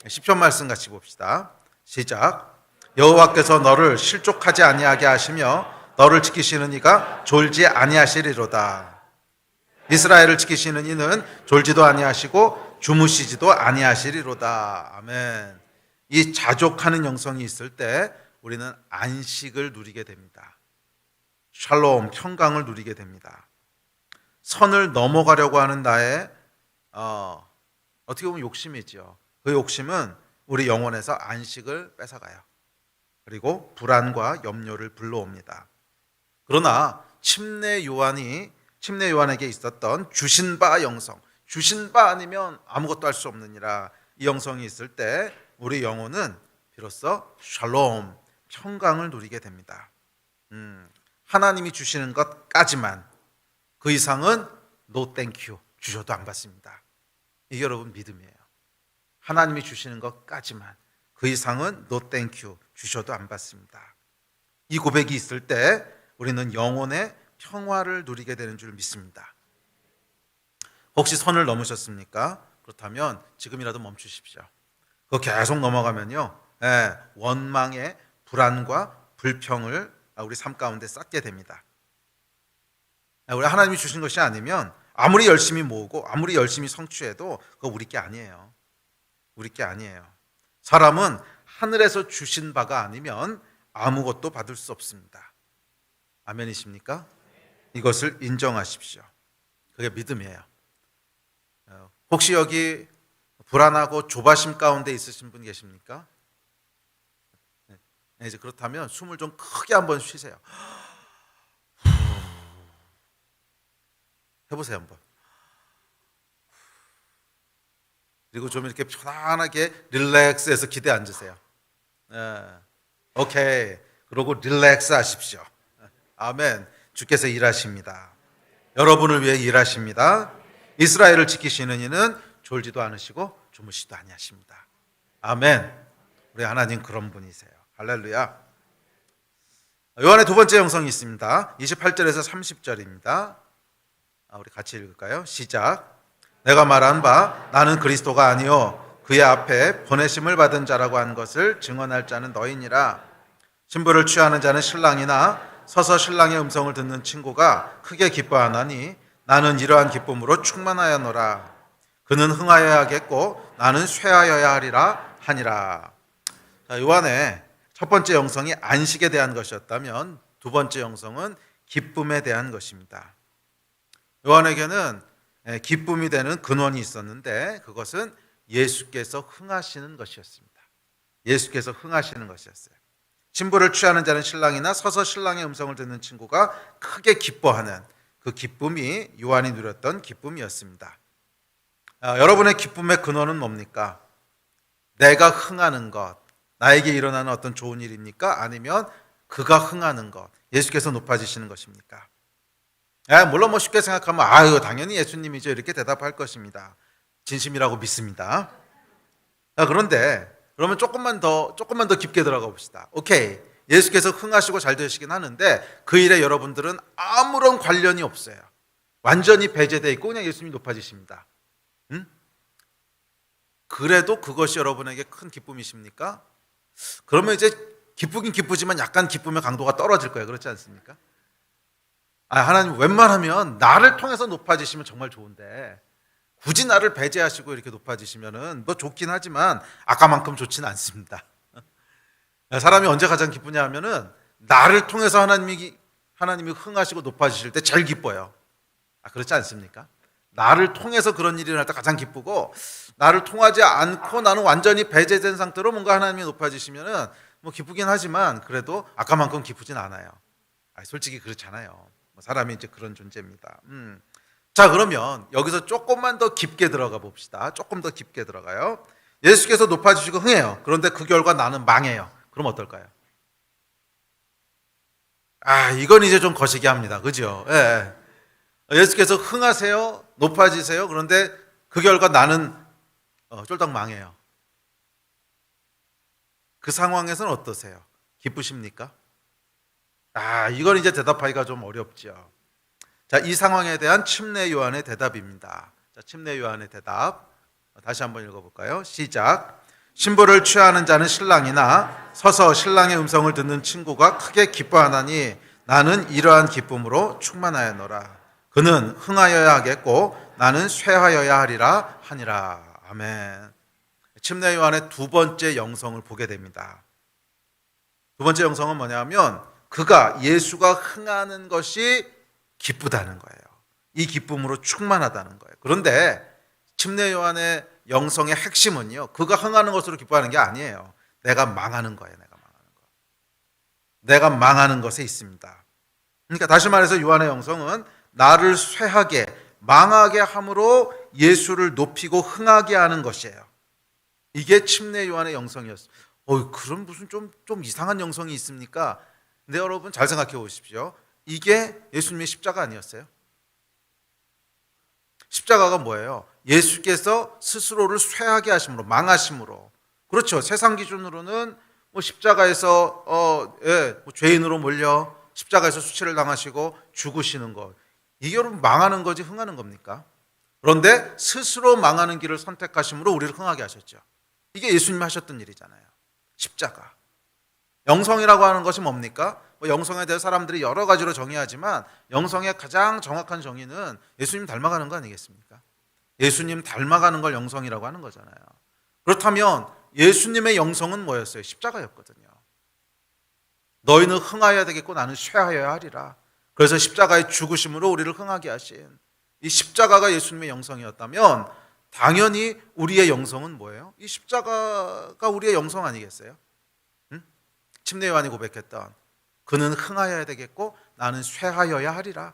시편 말씀 같이 봅시다. 시작. 여호와께서 너를 실족하지 아니하게 하시며 너를 지키시는 이가 졸지 아니하시리로다. 이스라엘을 지키시는 이는 졸지도 아니하시고 주무시지도 아니하시리로다. 아멘. 이 자족하는 영성이 있을 때 우리는 안식을 누리게 됩니다. 샬롬, 평강을 누리게 됩니다. 선을 넘어가려고 하는 나의 어떻게 보면 욕심이죠. 그 욕심은 우리 영혼에서 안식을 뺏어가요. 그리고 불안과 염려를 불러옵니다. 그러나 침례 요한에게 있었던 주신 바 영성, 주신 바 아니면 아무것도 할 수 없느니라, 이 영성이 있을 때 우리 영혼은 비로소 샬롬, 평강을 누리게 됩니다. 하나님이 주시는 것까지만, 그 이상은 no thank you, 주셔도 안 받습니다. 이게 여러분 믿음이에요. 하나님이 주시는 것까지만, 그 이상은 no thank you, 주셔도 안 받습니다. 이 고백이 있을 때 우리는 영혼의 평화를 누리게 되는 줄 믿습니다. 혹시 선을 넘으셨습니까? 그렇다면 지금이라도 멈추십시오. 그거 계속 넘어가면요, 원망의 불안과 불평을 우리 삶 가운데 쌓게 됩니다. 우리 하나님이 주신 것이 아니면 아무리 열심히 모으고 아무리 열심히 성취해도 그거 우리 게 아니에요. 우리 게 아니에요. 사람은 하늘에서 주신 바가 아니면 아무것도 받을 수 없습니다. 아멘이십니까? 이것을 인정하십시오. 그게 믿음이에요. 혹시 여기 불안하고 조바심 가운데 있으신 분 계십니까? 이제 그렇다면 숨을 좀 크게 한번 쉬세요. 해보세요 한번. 그리고 좀 이렇게 편안하게 릴렉스해서 기대 앉으세요. 오케이. 그러고 릴렉스 하십시오. 아멘. 주께서 일하십니다. 여러분을 위해 일하십니다. 이스라엘을 지키시는 이는 졸지도 않으시고 주무시지도 아니하십니다. 아멘. 우리 하나님 그런 분이세요. 할렐루야. 요한의 두 번째 영성이 있습니다. 28절에서 30절입니다. 우리 같이 읽을까요? 시작. 내가 말한 바 나는 그리스도가 아니요 그의 앞에 보내심을 받은 자라고 한 것을 증언할 자는 너희니라. 신부를 취하는 자는 신랑이나 서서 신랑의 음성을 듣는 친구가 크게 기뻐하나니 나는 이러한 기쁨으로 충만하였노라. 그는 흥하여야 하겠고 나는 쇠하여야 하리라 하니라. 자, 요한의 첫 번째 영성이 안식에 대한 것이었다면 두 번째 영성은 기쁨에 대한 것입니다. 요한에게는 기쁨이 되는 근원이 있었는데 그것은 예수께서 흥하시는 것이었습니다. 예수께서 흥하시는 것이었어요. 신부를 취하는 자는 신랑이나 서서 신랑의 음성을 듣는 친구가 크게 기뻐하는 그 기쁨이 요한이 누렸던 기쁨이었습니다. 여러분의 기쁨의 근원은 뭡니까? 내가 흥하는 것, 나에게 일어나는 어떤 좋은 일입니까? 아니면 그가 흥하는 것, 예수께서 높아지시는 것입니까? 물론 쉽게 생각하면 당연히 예수님이죠 이렇게 대답할 것입니다. 진심이라고 믿습니다. 그런데 그러면 조금만 더 깊게 들어가 봅시다. 오케이, 예수께서 흥하시고 잘 되시긴 하는데 그 일에 여러분들은 아무런 관련이 없어요. 완전히 배제되어 있고 그냥 예수님이 높아지십니다. 그래도 그것이 여러분에게 큰 기쁨이십니까? 그러면 이제 기쁘긴 기쁘지만 약간 기쁨의 강도가 떨어질 거예요. 그렇지 않습니까? 하나님 웬만하면 나를 통해서 높아지시면 정말 좋은데 굳이 나를 배제하시고 이렇게 높아지시면은 좋긴 하지만 아까만큼 좋지는 않습니다. 사람이 언제 가장 기쁘냐 하면은 나를 통해서 하나님이 흥하시고 높아지실 때 제일 기뻐요. 그렇지 않습니까? 나를 통해서 그런 일이 일어날 때 가장 기쁘고 나를 통하지 않고 나는 완전히 배제된 상태로 뭔가 하나님이 높아지시면은 기쁘긴 하지만 그래도 아까만큼 기쁘진 않아요. 솔직히 그렇잖아요. 사람이 이제 그런 존재입니다. 자, 그러면 여기서 조금만 더 깊게 들어가 봅시다. 조금 더 깊게 들어가요. 예수께서 높아지시고 흥해요. 그런데 그 결과 나는 망해요. 그럼 어떨까요? 이건 이제 좀 거시기 합니다. 그죠? 예. 예수께서 흥하세요. 높아지세요. 그런데 그 결과 나는 쫄딱 망해요. 그 상황에서는 어떠세요? 기쁘십니까? 이건 이제 대답하기가 좀 어렵죠. 자, 이 상황에 대한 침례 요한의 대답입니다. 자, 침례 요한의 대답 다시 한번 읽어볼까요? 시작. 신부를 취하는 자는 신랑이나 서서 신랑의 음성을 듣는 친구가 크게 기뻐하나니 나는 이러한 기쁨으로 충만하였노라. 그는 흥하여야 하겠고 나는 쇠하여야 하리라 하니라. 아멘. 침례 요한의 두 번째 영성을 보게 됩니다. 두 번째 영성은 뭐냐면 그가 예수가 흥하는 것이 기쁘다는 거예요. 이 기쁨으로 충만하다는 거예요. 그런데 침례 요한의 영성의 핵심은요, 그가 흥하는 것으로 기뻐하는 게 아니에요. 내가 망하는 거예요. 내가 망하는 것에 있습니다. 그러니까 다시 말해서 요한의 영성은 나를 쇠하게 망하게 함으로 예수를 높이고 흥하게 하는 것이에요. 이게 침례 요한의 영성이었어요. 그럼 무슨 좀 이상한 영성이 있습니까? 근데 여러분 잘 생각해 보십시오. 이게 예수님의 십자가 아니었어요? 십자가가 뭐예요? 예수께서 스스로를 쇠하게 하심으로, 망하심으로. 그렇죠. 세상 기준으로는 십자가에서 죄인으로 몰려 십자가에서 수치를 당하시고 죽으시는 것, 이게 여러분 망하는 거지 흥하는 겁니까? 그런데 스스로 망하는 길을 선택하심으로 우리를 흥하게 하셨죠. 이게 예수님이 하셨던 일이잖아요. 십자가. 영성이라고 하는 것이 뭡니까? 영성에 대해 사람들이 여러 가지로 정의하지만 영성의 가장 정확한 정의는 예수님 닮아가는 거 아니겠습니까? 예수님 닮아가는 걸 영성이라고 하는 거잖아요. 그렇다면 예수님의 영성은 뭐였어요? 십자가였거든요. 너희는 흥하여야 되겠고 나는 쇠하여야 하리라. 그래서 십자가의 죽으심으로 우리를 흥하게 하신 이 십자가가 예수님의 영성이었다면 당연히 우리의 영성은 뭐예요? 이 십자가가 우리의 영성 아니겠어요? 침례 요한이 고백했던 그는 흥하여야 되겠고 나는 쇠하여야 하리라.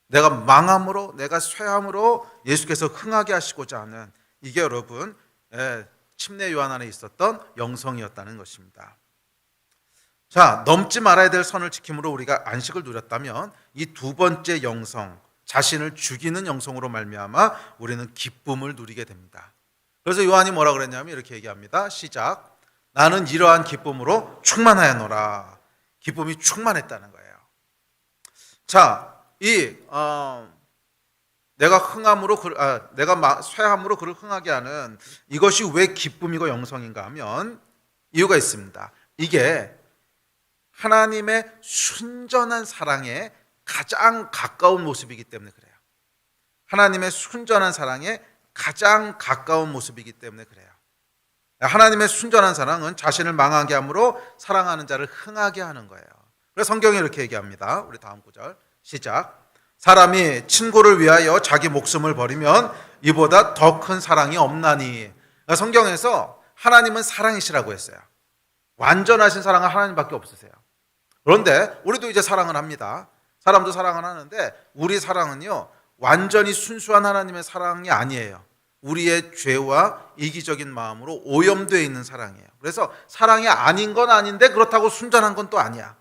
내가 망함으로, 내가 쇠함으로 예수께서 흥하게 하시고자 하는 이게 여러분 침례 요한 안에 있었던 영성이었다는 것입니다. 자, 넘지 말아야 될 선을 지킴으로 우리가 안식을 누렸다면 이 두 번째 영성, 자신을 죽이는 영성으로 말미암아 우리는 기쁨을 누리게 됩니다. 그래서 요한이 뭐라 그랬냐면 이렇게 얘기합니다. 시작. 나는 이러한 기쁨으로 충만하였노라. 기쁨이 충만했다는 거예요. 자, 내가 흥함으로 내가 쇠함으로 그를 흥하게 하는 이것이 왜 기쁨이고 영성인가 하면 이유가 있습니다. 이게 하나님의 순전한 사랑에 가장 가까운 모습이기 때문에 그래요. 하나님의 순전한 사랑에 가장 가까운 모습이기 때문에 그래요. 하나님의 순전한 사랑은 자신을 망하게 함으로 사랑하는 자를 흥하게 하는 거예요. 그래서 성경이 이렇게 얘기합니다. 우리 다음 구절 시작. 사람이 친구를 위하여 자기 목숨을 버리면 이보다 더 큰 사랑이 없나니. 성경에서 하나님은 사랑이시라고 했어요. 완전하신 사랑은 하나님밖에 없으세요. 그런데 우리도 이제 사랑을 합니다. 사람도 사랑을 하는데 우리 사랑은요 완전히 순수한 하나님의 사랑이 아니에요. 우리의 죄와 이기적인 마음으로 오염되어 있는 사랑이에요. 그래서 사랑이 아닌 건 아닌데 그렇다고 순전한 건 또 아니야.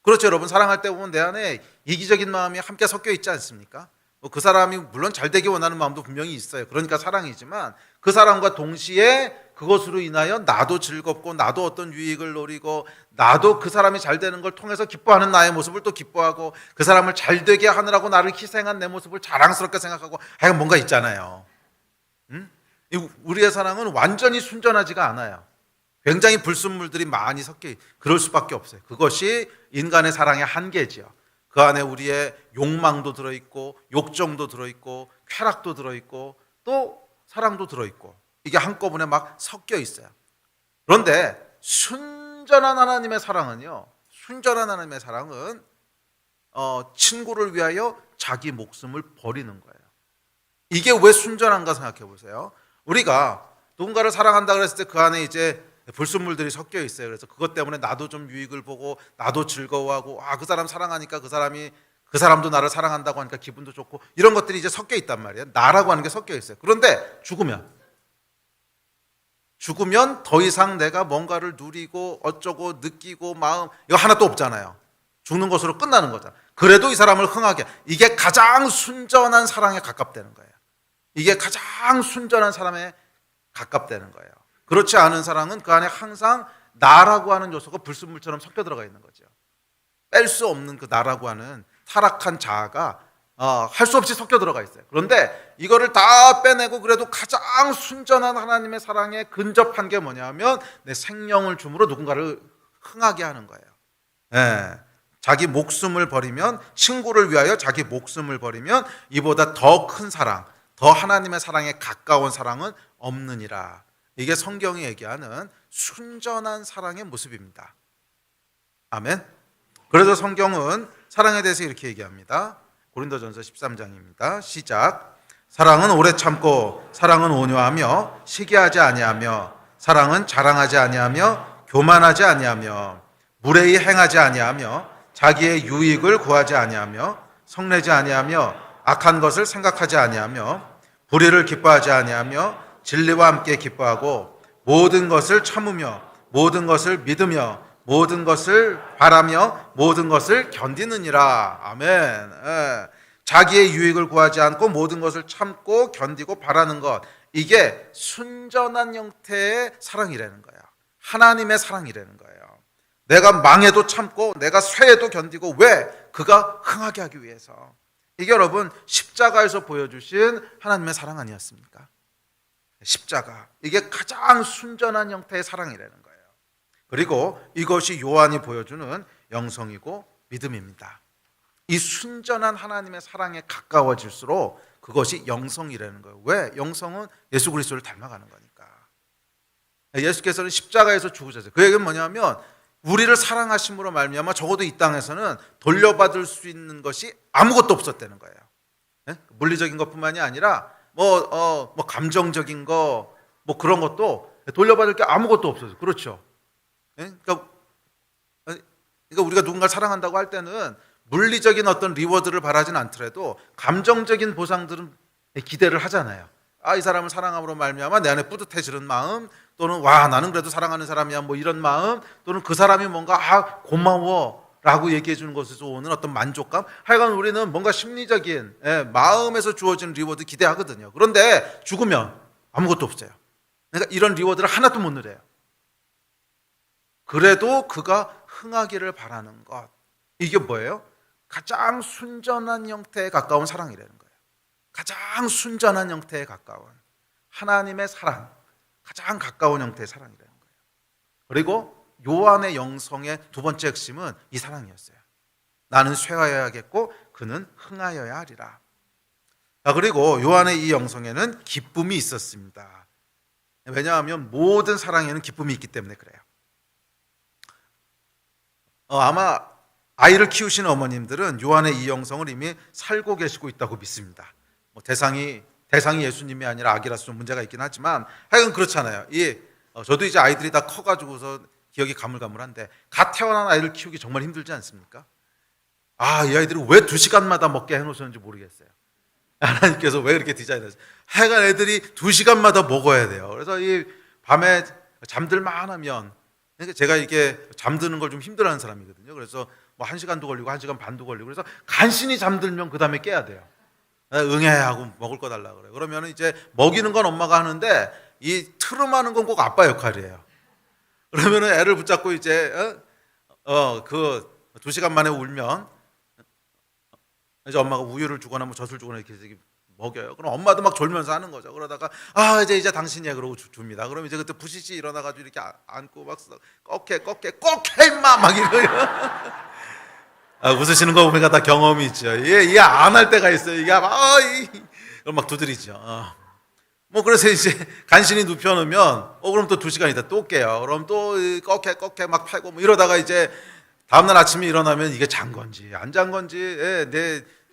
그렇죠, 여러분. 사랑할 때 보면 내 안에 이기적인 마음이 함께 섞여 있지 않습니까? 그 사람이 물론 잘 되기 원하는 마음도 분명히 있어요. 그러니까 사랑이지만 그 사람과 동시에 그것으로 인하여 나도 즐겁고 나도 어떤 유익을 노리고 나도 그 사람이 잘 되는 걸 통해서 기뻐하는 나의 모습을 또 기뻐하고 그 사람을 잘 되게 하느라고 나를 희생한 내 모습을 자랑스럽게 생각하고 하여간 뭔가 있잖아요. 우리의 사랑은 완전히 순전하지가 않아요. 굉장히 불순물들이 많이 섞여 그럴 수밖에 없어요. 그것이 인간의 사랑의 한계지요. 그 안에 우리의 욕망도 들어있고 욕정도 들어있고 쾌락도 들어있고 또 사랑도 들어있고 이게 한꺼번에 막 섞여 있어요. 그런데 순전한 하나님의 사랑은요, 순전한 하나님의 사랑은 친구를 위하여 자기 목숨을 버리는 거예요. 이게 왜 순전한가 생각해 보세요. 우리가 누군가를 사랑한다 그랬을 때 그 안에 이제 불순물들이 섞여 있어요. 그래서 그것 때문에 나도 좀 유익을 보고 나도 즐거워하고 그 사람 사랑하니까 그 사람도 나를 사랑한다고 하니까 기분도 좋고 이런 것들이 이제 섞여 있단 말이에요. 나라고 하는 게 섞여 있어요. 그런데 죽으면 더 이상 내가 뭔가를 누리고 어쩌고 느끼고 마음 이거 하나도 없잖아요. 죽는 것으로 끝나는 거잖아요. 그래도 이 사람을 흥하게 이게 가장 순전한 사랑에 가깝다는 거예요. 이게 가장 순전한 사람에 가깝다는 거예요. 그렇지 않은 사랑은 그 안에 항상 나라고 하는 요소가 불순물처럼 섞여 들어가 있는 거죠. 뺄 수 없는 그 나라고 하는 타락한 자아가 할 수 없이 섞여 들어가 있어요. 그런데 이거를 다 빼내고 그래도 가장 순전한 하나님의 사랑에 근접한 게 뭐냐면 내 생명을 줌으로 누군가를 흥하게 하는 거예요. 네. 자기 목숨을 버리면 친구를 위하여 자기 목숨을 버리면 이보다 더 큰 사랑, 더 하나님의 사랑에 가까운 사랑은 없느니라. 이게 성경이 얘기하는 순전한 사랑의 모습입니다. 아멘. 그래서 성경은 사랑에 대해서 이렇게 얘기합니다. 고린도전서 13장입니다. 시작. 사랑은 오래 참고 사랑은 온유하며 시기하지 아니하며 사랑은 자랑하지 아니하며 교만하지 아니하며 무례히 행하지 아니하며 자기의 유익을 구하지 아니하며 성내지 아니하며 악한 것을 생각하지 아니하며 불의를 기뻐하지 아니하며 진리와 함께 기뻐하고 모든 것을 참으며 모든 것을 믿으며 모든 것을 바라며 모든 것을 견디느니라. 아멘. 자기의 유익을 구하지 않고 모든 것을 참고 견디고 바라는 것, 이게 순전한 형태의 사랑이라는 거예요. 하나님의 사랑이라는 거예요. 내가 망해도 참고 내가 쇠해도 견디고, 왜? 그가 흥하게 하기 위해서. 이게 여러분 십자가에서 보여주신 하나님의 사랑 아니었습니까? 십자가, 이게 가장 순전한 형태의 사랑이라는 거예요. 그리고 이것이 요한이 보여주는 영성이고 믿음입니다. 이 순전한 하나님의 사랑에 가까워질수록 그것이 영성이라는 거예요. 왜? 영성은 예수 그리스도를 닮아가는 거니까. 예수께서는 십자가에서 죽으셨어요. 그 얘기는 뭐냐면 우리를 사랑하심으로 말미암아 적어도 이 땅에서는 돌려받을 수 있는 것이 아무것도 없었다는 거예요. 물리적인 것뿐만이 아니라 감정적인 거, 그런 것도 돌려받을 게 아무것도 없어요. 그렇죠? 그러니까 우리가 누군가를 사랑한다고 할 때는 물리적인 어떤 리워드를 바라진 않더라도 감정적인 보상들은 기대를 하잖아요. 이 사람을 사랑함으로 말미암아 내 안에 뿌듯해지는 마음, 또는 와 나는 그래도 사랑하는 사람이야, 이런 마음, 또는 그 사람이 뭔가 고마워 라고 얘기해 주는 것에서 오는 어떤 만족감. 하여간 우리는 뭔가 심리적인 마음에서 주어지는 리워드 기대하거든요. 그런데 죽으면 아무것도 없어요. 그러니까 이런 리워드를 하나도 못 누려요. 그래도 그가 흥하기를 바라는 것, 이게 뭐예요? 가장 순전한 형태에 가까운 사랑이라는 거예요. 가장 순전한 형태에 가까운 하나님의 사랑, 가장 가까운 형태의 사랑이라는 거예요. 그리고 요한의 영성의 두 번째 핵심은 이 사랑이었어야. 나는 쇠하여야겠고 그는 흥하여야 하리라. 그리고 요한의 이 영성에는 기쁨이 있었습니다. 왜냐하면 모든 사랑에는 기쁨이 있기 때문에 그래요. 아마 아이를 키우시는 어머님들은 요한의 이 영성을 이미 살고 계시고 있다고 믿습니다. 대상이 예수님이 아니라 아기라서 좀 문제가 있긴 하지만 하여간 그렇잖아요. 저도 이제 아이들이 다 커가지고서 기억이 가물가물한데 갓 태어난 아이를 키우기 정말 힘들지 않습니까? 이 아이들을 왜 2시간마다 먹게 해놓으셨는지 모르겠어요. 하나님께서 왜 이렇게 디자인했어요? 하여간 애들이 2시간마다 먹어야 돼요. 그래서 이 밤에 잠들만 하면, 그러니까 제가 이게 잠드는 걸 좀 힘들어하는 사람이거든요. 그래서 뭐 1시간도 걸리고 1시간 반도 걸리고 그래서 간신히 잠들면 그 다음에 깨야 돼요. 응애 하고 먹을 거 달라 그래요. 그러면 이제 먹이는 건 엄마가 하는데 이 트름하는 건 꼭 아빠 역할이에요. 그러면 애를 붙잡고 이제 그 2시간 만에 울면 이제 엄마가 우유를 주거나 뭐 젖을 주거나 이렇게 먹여요. 그럼 엄마도 막 졸면서 하는 거죠. 그러다가 이제 당신이야 그러고 줍니다. 그럼 이제 그때 부시시 일어나가지고 이렇게 안고 막 꺾해 임마 막 이래요. 웃으시는 거 보니까 다 경험이 있죠. 이게 안 할 때가 있어요. 이게 막 두드리죠. 그래서 이제 간신히 눕혀놓으면 그럼 또 2시간 있다 또 깨요. 그럼 또 꺾해 막 패고 뭐 이러다가 이제 다음날 아침에 일어나면 이게 잔 건지 안 잔 건지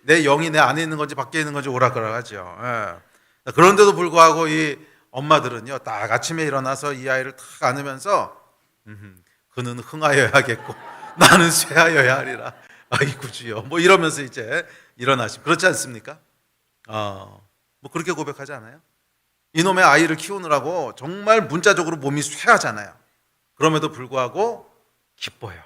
내 영이 내 안에 있는 건지 밖에 있는 건지 오락가락하죠. 그런데도 불구하고 이 엄마들은요 딱 아침에 일어나서 이 아이를 탁 안으면서 그는 흥하여야겠고 나는 쇠하여야 하리라. 아이고 주여 뭐 이러면서 이제 일어나시고 그렇지 않습니까? 뭐 그렇게 고백하지 않아요? 이놈의 아이를 키우느라고 정말 문자적으로 몸이 쇠하잖아요. 그럼에도 불구하고 기뻐요.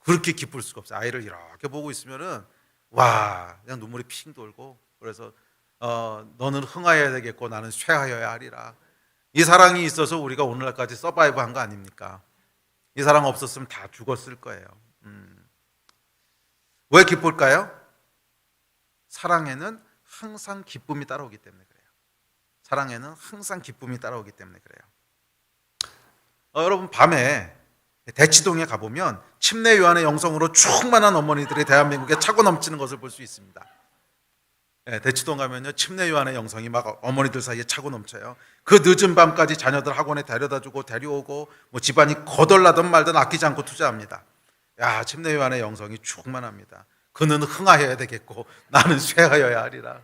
그렇게 기쁠 수가 없어요. 아이를 이렇게 보고 있으면은 그냥 눈물이 핑 돌고 그래서 너는 흥하여야 되겠고 나는 쇠하여야 하리라. 이 사랑이 있어서 우리가 오늘날까지 서바이브한 거 아닙니까? 이 사랑 없었으면 다 죽었을 거예요. 왜 기쁠까요? 사랑에는 항상 기쁨이 따라오기 때문에 그래요. 사랑에는 항상 기쁨이 따라오기 때문에 그래요. 여러분 밤에 대치동에 가보면 침례 요한의 영성으로 충만한 어머니들이 대한민국에 차고 넘치는 것을 볼 수 있습니다. 대치동 가면요 침례 요한의 영성이 막 어머니들 사이에 차고 넘쳐요. 그 늦은 밤까지 자녀들 학원에 데려다주고 데려오고 뭐 집안이 거덜나든 말든 아끼지 않고 투자합니다. 침례 요한의 영성이 충만합니다. 그는 흥하여야 되겠고 나는 쇠하여야 하리라.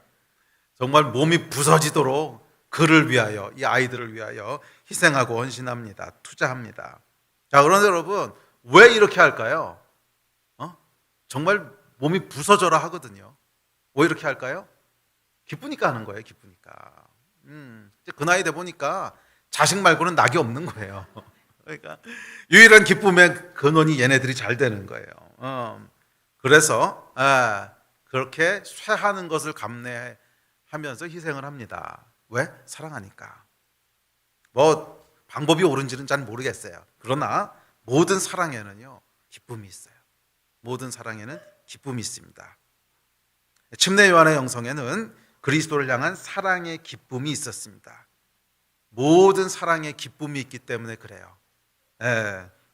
정말 몸이 부서지도록 그를 위하여 이 아이들을 위하여 희생하고 헌신합니다. 투자합니다. 그런데 여러분 왜 이렇게 할까요? 정말 몸이 부서져라 하거든요. 왜 이렇게 할까요? 기쁘니까 하는 거예요. 기쁘니까. 이제 그 나이 돼 보니까 자식 말고는 낙이 없는 거예요. 그러니까 유일한 기쁨의 근원이 얘네들이 잘 되는 거예요. 그래서 그렇게 쇠하는 것을 감내하면서 희생을 합니다. 왜? 사랑하니까. 뭐 방법이 옳은지는 잘 모르겠어요. 그러나 모든 사랑에는요 기쁨이 있어요. 모든 사랑에는 기쁨이 있습니다. 침례 요한의 영성에는 그리스도를 향한 사랑의 기쁨이 있었습니다. 모든 사랑에 기쁨이 있기 때문에 그래요.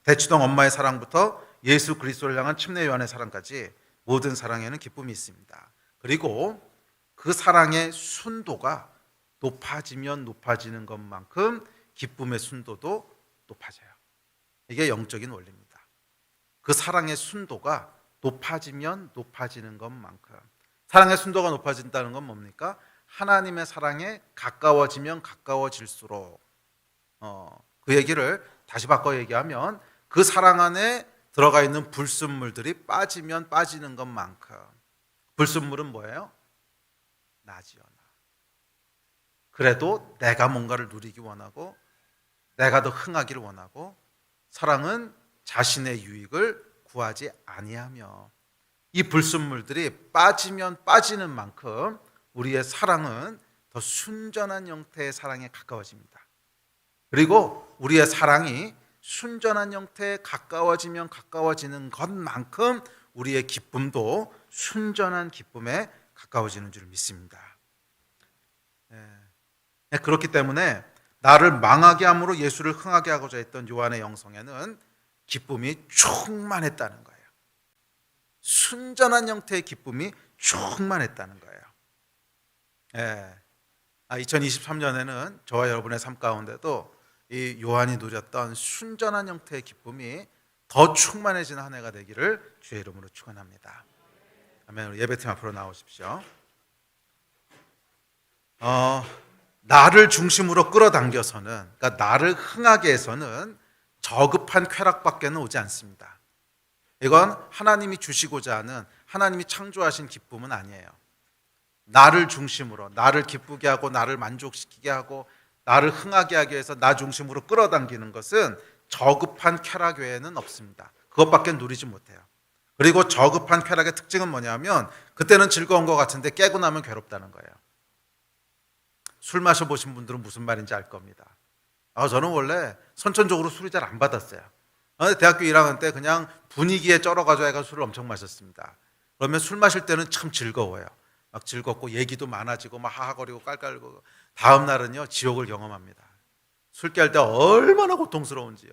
대치동 엄마의 사랑부터 예수 그리스도를 향한 침례 요한의 사랑까지 모든 사랑에는 기쁨이 있습니다. 그리고 그 사랑의 순도가 높아지면 높아지는 것만큼 기쁨의 순도도 높아져요. 이게 영적인 원리입니다. 그 사랑의 순도가 높아지면 높아지는 것만큼, 사랑의 순도가 높아진다는 건 뭡니까? 하나님의 사랑에 가까워지면 가까워질수록 그 얘기를 다시 바꿔 얘기하면 그 사랑 안에 들어가 있는 불순물들이 빠지면 빠지는 것만큼, 불순물은 뭐예요? 나지요 나. 그래도 내가 뭔가를 누리기 원하고 내가 더 흥하기를 원하고, 사랑은 자신의 유익을 구하지 아니하며, 이 불순물들이 빠지면 빠지는 만큼 우리의 사랑은 더 순전한 형태의 사랑에 가까워집니다. 그리고 우리의 사랑이 순전한 형태에 가까워지면 가까워지는 것만큼 우리의 기쁨도 순전한 기쁨에 가까워지는 줄 믿습니다. 그렇기 때문에 나를 망하게 함으로 예수를 흥하게 하고자 했던 요한의 영성에는 기쁨이 충만했다는 거예요. 순전한 형태의 기쁨이 충만했다는 거예요. 예. 2023년에는 저와 여러분의 삶 가운데도 이 요한이 누렸던 순전한 형태의 기쁨이 더 충만해지는 한 해가 되기를 주의 이름으로 축원합니다. 아멘. 우리 예배팀 앞으로 나오십시오. 나를 중심으로 끌어당겨서는, 그러니까 나를 흥하게 해서는 저급한 쾌락밖에는 오지 않습니다. 이건 하나님이 주시고자 하는, 하나님이 창조하신 기쁨은 아니에요. 나를 중심으로, 나를 기쁘게 하고 나를 만족시키게 하고 나를 흥하게 하기 위해서 나 중심으로 끌어당기는 것은 저급한 쾌락 외에는 없습니다. 그것밖에 누리지 못해요. 그리고 저급한 쾌락의 특징은 뭐냐면 그때는 즐거운 것 같은데 깨고 나면 괴롭다는 거예요. 술 마셔보신 분들은 무슨 말인지 알 겁니다. 저는 원래 선천적으로 술이 잘 안 받았어요. 대학교 1학년 때 그냥 분위기에 쩔어가지고 애가 술을 엄청 마셨습니다. 그러면 술 마실 때는 참 즐거워요. 막 즐겁고 얘기도 많아지고 막 하하거리고 깔깔거리고, 다음 날은요 지옥을 경험합니다. 술 깨할 때 얼마나 고통스러운지.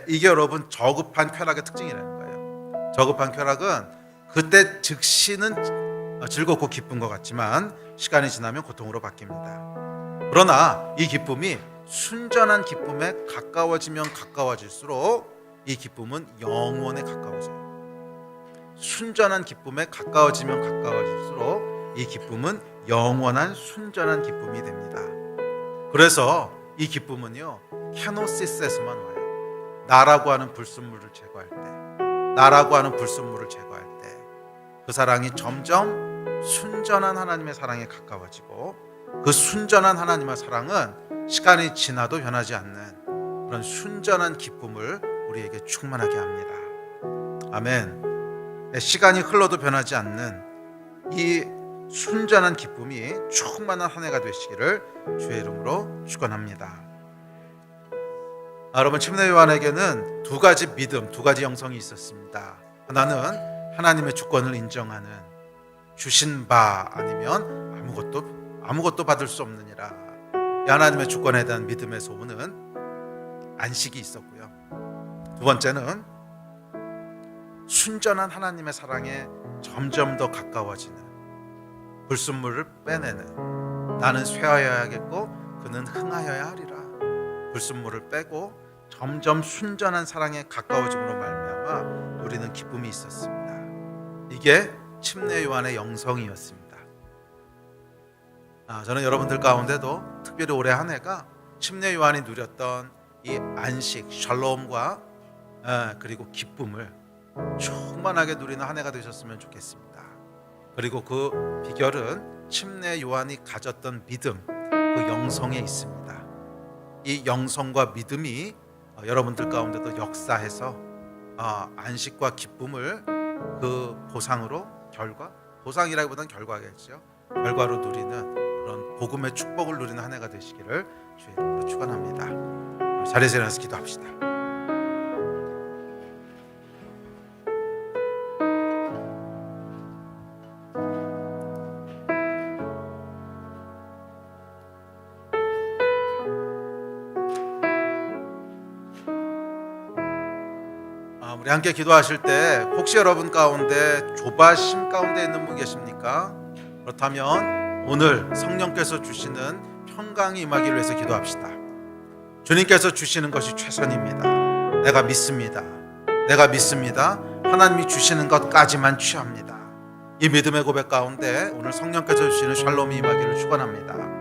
이게 여러분 저급한 쾌락의 특징이라는 거예요. 저급한 쾌락은 그때 즉시는 즐겁고 기쁜 것 같지만 시간이 지나면 고통으로 바뀝니다. 그러나 이 기쁨이 순전한 기쁨에 가까워지면 가까워질수록 이 기쁨은 영원에 가까워져요. 순전한 기쁨에 가까워지면 가까워질수록 이 기쁨은 영원한 순전한 기쁨이 됩니다. 그래서 이 기쁨은요 케노시스에서만 와요. 나라고 하는 불순물을 제거할 때, 그 사랑이 점점 순전한 하나님의 사랑에 가까워지고, 그 순전한 하나님의 사랑은 시간이 지나도 변하지 않는 그런 순전한 기쁨을 우리에게 충만하게 합니다. 아멘. 시간이 흘러도 변하지 않는 이 순전한 기쁨이 충만한 한 해가 되시기를 주의 이름으로 축원합니다. 여러분, 침례 요한에게는 두 가지 믿음, 두 가지 영성이 있었습니다. 하나는 하나님의 주권을 인정하는, 주신 바 아니면 아무것도 받을 수 없느니라, 이 하나님의 주권에 대한 믿음에서 오는 안식이 있었고요. 두 번째는 순전한 하나님의 사랑에 점점 더 가까워지는, 불순물을 빼내는, 나는 쇠하여야겠고 그는 흥하여야 하리라, 불순물을 빼고 점점 순전한 사랑에 가까워짐으로 말미암아 누리는 기쁨이 있었습니다. 이게 침례 요한의 영성이었습니다. 저는 여러분들 가운데도 특별히 올해 한 해가 침례 요한이 누렸던 이 안식, 샬롬과 그리고 기쁨을 충만하게 누리는 한 해가 되셨으면 좋겠습니다. 그리고 그 비결은 침례 요한이 가졌던 믿음, 그 영성에 있습니다. 이 영성과 믿음이 여러분들 가운데도 역사해서 안식과 기쁨을 그 보상으로, 보상이라기보다는 결과겠죠, 결과로 누리는 그런 복음의 축복을 누리는 한 해가 되시기를 주의 이름으로 축원합니다. 자리에서 일어나서 기도합시다. 우리 함께 기도하실 때 혹시 여러분 가운데 조바심 가운데 있는 분 계십니까? 그렇다면 오늘 성령께서 주시는 평강이 임하기를 위해서 기도합시다. 주님께서 주시는 것이 최선입니다. 내가 믿습니다. 하나님이 주시는 것까지만 취합니다. 이 믿음의 고백 가운데 오늘 성령께서 주시는 샬롬이 임하기를 축원합니다.